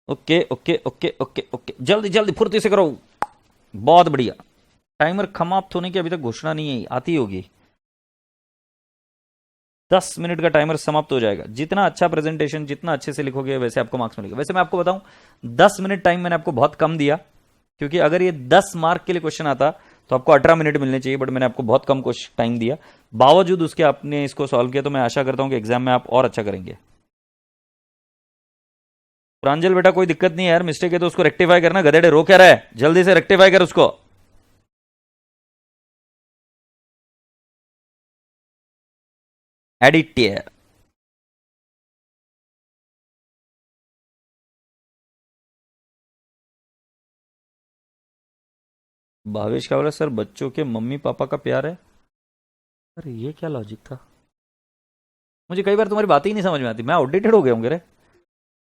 S1: Okay okay okay okay okay, जल्दी जल्दी फुर्ती से करो, बहुत बढ़िया। टाइमर समाप्त होने की अभी तक घोषणा नहीं है, आती होगी। 10 मिनट का टाइमर समाप्त हो जाएगा। जितना अच्छा प्रेजेंटेशन, जितना अच्छे से लिखोगे वैसे आपको मार्क्स मिलेगा। वैसे मैं आपको बताऊं, 10 मिनट टाइम मैंने आपको बहुत कम दिया, क्योंकि अगर ये 10 मार्क के लिए क्वेश्चन आता तो आपको 18 मिनट मिलने चाहिए, बट मैंने आपको बहुत कम टाइम दिया। बावजूद उसके आपने इसको सॉल्व किया, तो मैं आशा करता हूं कि एग्जाम में आप और अच्छा करेंगे। प्रांजल बेटा कोई दिक्कत नहीं है यार, मिस्टेक है तो उसको रेक्टिफाई करना, गधेड़े रो क्या रहा है, जल्दी से रेक्टिफाई कर उसको। एडिट, भावेश क्या बोला सर, बच्चों के मम्मी पापा का प्यार है? अरे ये क्या लॉजिक था, मुझे कई बार तुम्हारी बात ही नहीं समझ में आती, मैं आउटडेटेड हो गया हूँ रे।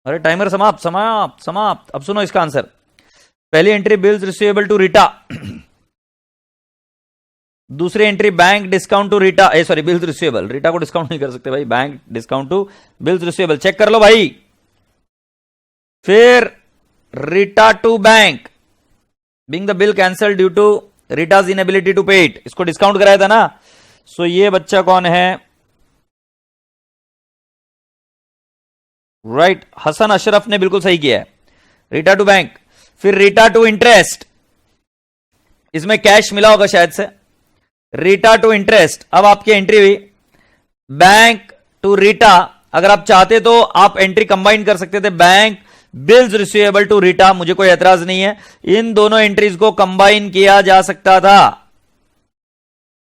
S1: अरे टाइमर समाप्त समाप्त समाप्त। अब सुनो इसका आंसर। पहली entry bills receivable to Rita, दूसरी entry bank discount to Rita, sorry bills receivable, Rita को डिस्काउंट नहीं कर सकते भाई, bank discount to bills receivable, check कर लो भाई। फिर Rita to bank, being the bill cancel due to Rita's inability to pay it, इसको डिस्काउंट कराया था ना। सो ये बच्चा कौन है? राइट, हसन अशरफ ने बिल्कुल सही किया है, रीटा टू बैंक। फिर रीटा टू इंटरेस्ट, इसमें कैश मिला होगा शायद से, रीटा टू इंटरेस्ट। अब आपकी एंट्री हुई बैंक टू रीटा, अगर आप चाहते तो आप एंट्री कंबाइन कर सकते थे, bank bills receivable to Rita, मुझे कोई एतराज नहीं है, इन दोनों एंट्रीज को कंबाइन किया जा सकता था,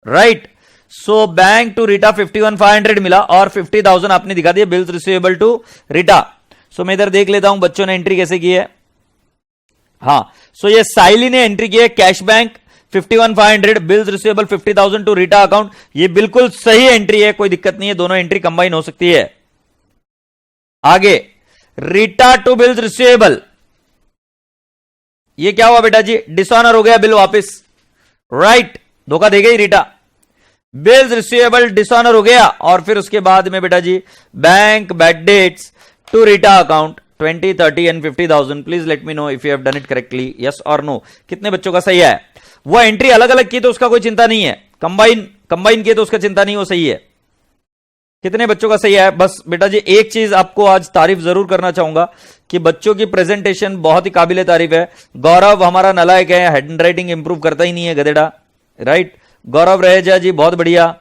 S1: right. So bank to Rita 51,500 मिला और 50,000 आपने दिखा दिया bills receivable to Rita. So मैं इधर देख लेता हूं बच्चों ने एंट्री कैसे की है। हाँ, सो ये साइली ने एंट्री की है, cash bank 51,500, bills receivable 50,000 to Rita account, ये बिल्कुल सही एंट्री है, कोई दिक्कत नहीं है, दोनों एंट्री कंबाइन हो सकती है। आगे रीटा टू बिल्स रिसीवेबल, ये क्या हुआ बेटा जी, डिसऑनर हो गया बिल वापस, राइट, धोखा दे गई रीटा, बिल्स रिसीवेबल डिसऑनर हो गया। और फिर उसके बाद में बेटा जी bank bad debts to Rita account 20, 30 and 50,000. Please let me know if you have done it correctly. Yes or no. कितने बच्चों का सही है? वो एंट्री अलग अलग की तो उसका कोई चिंता नहीं है, कंबाइन किए तो उसका चिंता नहीं, वो सही है। कितने बच्चों का सही है? बस बेटा जी एक चीज आपको आज तारीफ जरूर करना चाहूंगा कि बच्चों की प्रेजेंटेशन बहुत ही काबिले तारीफ है। गौरव हमारा नालायक है, हैंड राइटिंग इंप्रूव करता ही नहीं है गधेड़ा, राइट। गौरव रहेजा जी बहुत बढ़िया।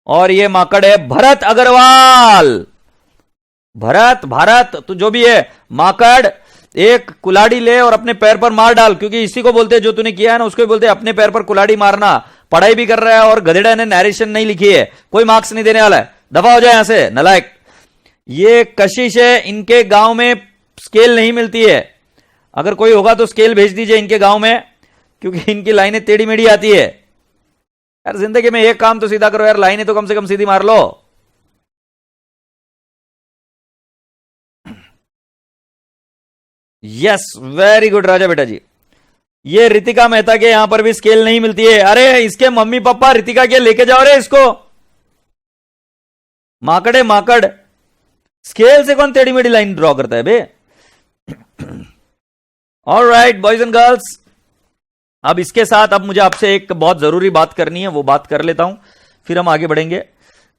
S1: और ये माकड़ है भरत अग्रवाल। भारत तो जो भी है माकड़, एक कुलाड़ी ले और अपने पैर पर मार डाल, क्योंकि इसी को बोलते हैं जो तूने किया है ना, उसको भी बोलते हैं अपने पैर पर कुलाड़ी मारना। पढ़ाई भी कर रहा है और गधेड़ा ने नरेशन नहीं लिखी है, कोई मार्क्स नहीं देने वाला है, दफा हो जाए यहां से नलायक। ये कशिश है, इनके गांव में स्केल नहीं मिलती है, अगर कोई होगा तो स्केल भेज दीजिए इनके गांव में, क्योंकि इनकी लाइनें टेढ़ी मेढ़ी आती है। यार जिंदगी में एक काम तो सीधा करो यार, लाइनें तो कम से कम सीधी मार लो। यस वेरी गुड राजा बेटा जी। ये रितिका मेहता के यहां पर भी स्केल नहीं मिलती है। अरे इसके मम्मी पापा रितिका के लेके जाओ रे इसको, माकड़े माकड़, स्केल से कौन टेढ़ी मेढ़ी लाइन ड्रॉ करता है बे। ऑलराइट बॉयज एंड गर्ल्स, अब इसके साथ अब मुझे आपसे एक बहुत जरूरी बात करनी है, वो बात कर लेता हूं, फिर हम आगे बढ़ेंगे।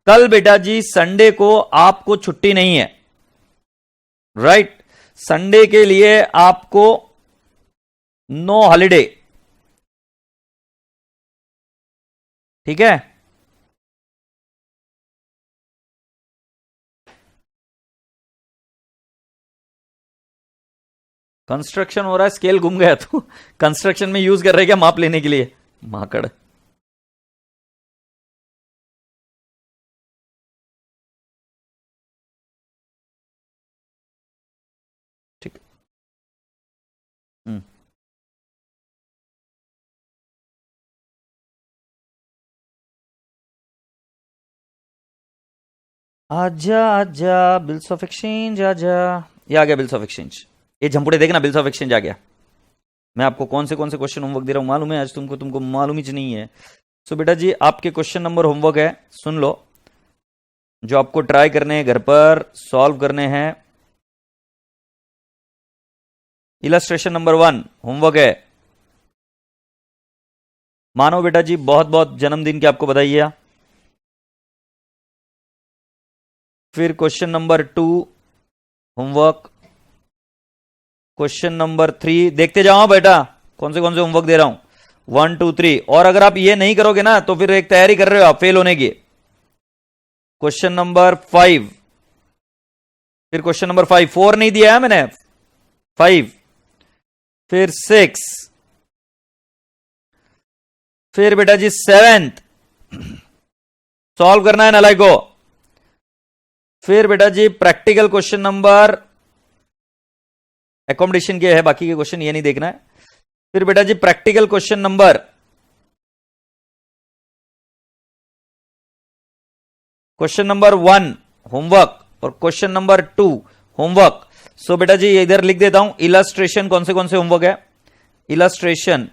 S1: कल बेटा जी संडे को आपको छुट्टी नहीं है, राइट। संडे के लिए आपको नो हॉलीडे, ठीक है। कंस्ट्रक्शन हो रहा है, स्केल घूम गया तो कंस्ट्रक्शन में यूज कर रहे क्या माप लेने के लिए, माकड़। ठीक। आजा आजा बिल्स ऑफ एक्सचेंज आजा, ये आ गया बिल्स ऑफ एक्सचेंज। ये झंपुड़े देखना, बिल्स ऑफ एक्सचेंज आ गया। मैं आपको कौन से क्वेश्चन होमवर्क दे रहा हूं मालूम है आज तुमको मालूम ही नहीं है। सो बेटा जी आपके क्वेश्चन नंबर होमवर्क है, सुन लो, जो आपको ट्राई करने हैं घर पर सॉल्व करने हैं। इलस्ट्रेशन नंबर 1 होमवर्क है। मानो बेटा जी बहुत बहुत जन्मदिन की आपको बधाई है। फिर question number 2 homework, question number 3 देखते जाओ बेटा, कौन से होमवर्क दे रहा हूं, 1 2 3। और अगर आप ये नहीं करोगे ना तो फिर एक तैयारी कर रहे हो आप फेल होने की। क्वेश्चन नंबर 5, फिर क्वेश्चन नंबर 5, 4 नहीं दिया है मैंने, 5, फिर 6, फिर बेटा जी 7th सॉल्व करना है नालायक को। फिर बेटा जी प्रैक्टिकल क्वेश्चन नंबर, एकोमोडेशन के है बाकी के क्वेश्चन, ये नहीं देखना है। फिर बेटा जी practical question number, question number 1 homework और क्वेश्चन नंबर 2 होमवर्क। सो बेटा जी इधर लिख देता हूं इलस्ट्रेशन, कौन से होमवर्क है, इलस्ट्रेशन।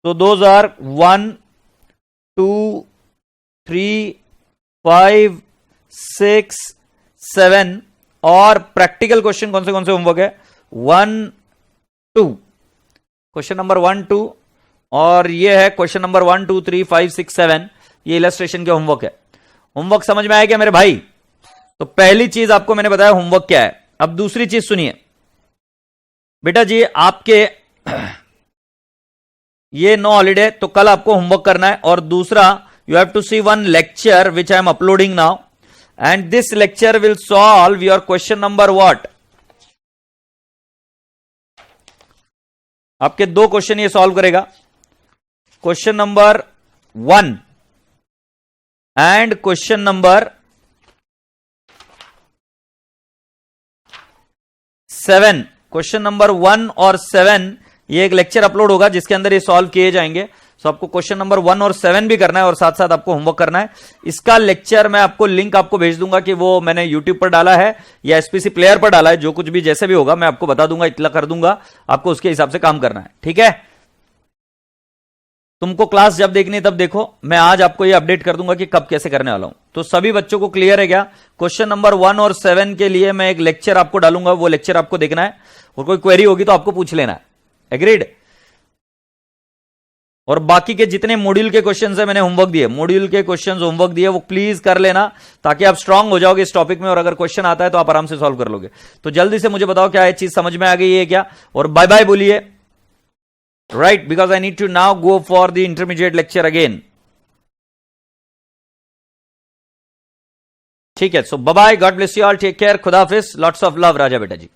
S1: तो दोज आर 1 2 3 5 6 7 और प्रैक्टिकल क्वेश्चन कौन से होमवर्क है, 1 2, क्वेश्चन नंबर 1 2 और ये है क्वेश्चन नंबर 1 2 3 5 6 7, ये इलस्ट्रेशन के होमवर्क है। होमवर्क समझ में आया क्या मेरे भाई? तो पहली चीज आपको मैंने बताया होमवर्क क्या है। अब दूसरी चीज सुनिए बेटा जी, आपके ये नो हॉलीडे, तो कल आपको होमवर्क करना है। और दूसरा, you have to see one lecture which I am uploading now, and this lecture will solve your question number what? आपके 2 क्वेश्चन ये सॉल्व करेगा, question number 1 and question number 7। Question number 1 और 7 ये एक लेक्चर अपलोड होगा जिसके अंदर ये सॉल्व किए जाएंगे। सो आपको क्वेश्चन नंबर 1 और 7 भी करना है और साथ साथ आपको होमवर्क करना है। इसका लेक्चर मैं आपको लिंक आपको भेज दूंगा कि वो मैंने यूट्यूब पर डाला है या एसपीसी प्लेयर पर डाला है, जो कुछ भी जैसे भी होगा मैं आपको बता दूंगा, इतला कर दूंगा, आपको उसके हिसाब से काम करना है, ठीक है। तुमको क्लास जब देखनी है तब देखो, मैं आज आपको ये अपडेट कर दूंगा कि कब कैसे करने वाला हूं। तो सभी बच्चों को क्लियर है क्या? क्वेश्चन नंबर 1 और 7 के लिए मैं एक लेक्चर आपको डालूंगा, वो लेक्चर आपको देखना है, और कोई क्वेरी होगी तो आपको पूछ लेना है। एग्रीड? और बाकी के जितने मॉड्यूल के क्वेश्चंस है, मैंने होमवर्क दिए, मॉड्यूल के क्वेश्चंस होमवर्क दिए, वो प्लीज कर लेना ताकि आप स्ट्रांग हो जाओगे इस टॉपिक में, और अगर क्वेश्चन आता है तो आप आराम से सॉल्व कर लोगे। तो जल्दी से मुझे बताओ क्या ये चीज समझ में आ गई है क्या? और बाय बाय बोलिए, right, because I need to now go for the intermediate lecture again. ठीक है, so bye bye, God bless you all, take care, खुदा हाफिज, लॉट्स ऑफ लव राजा बेटा जी।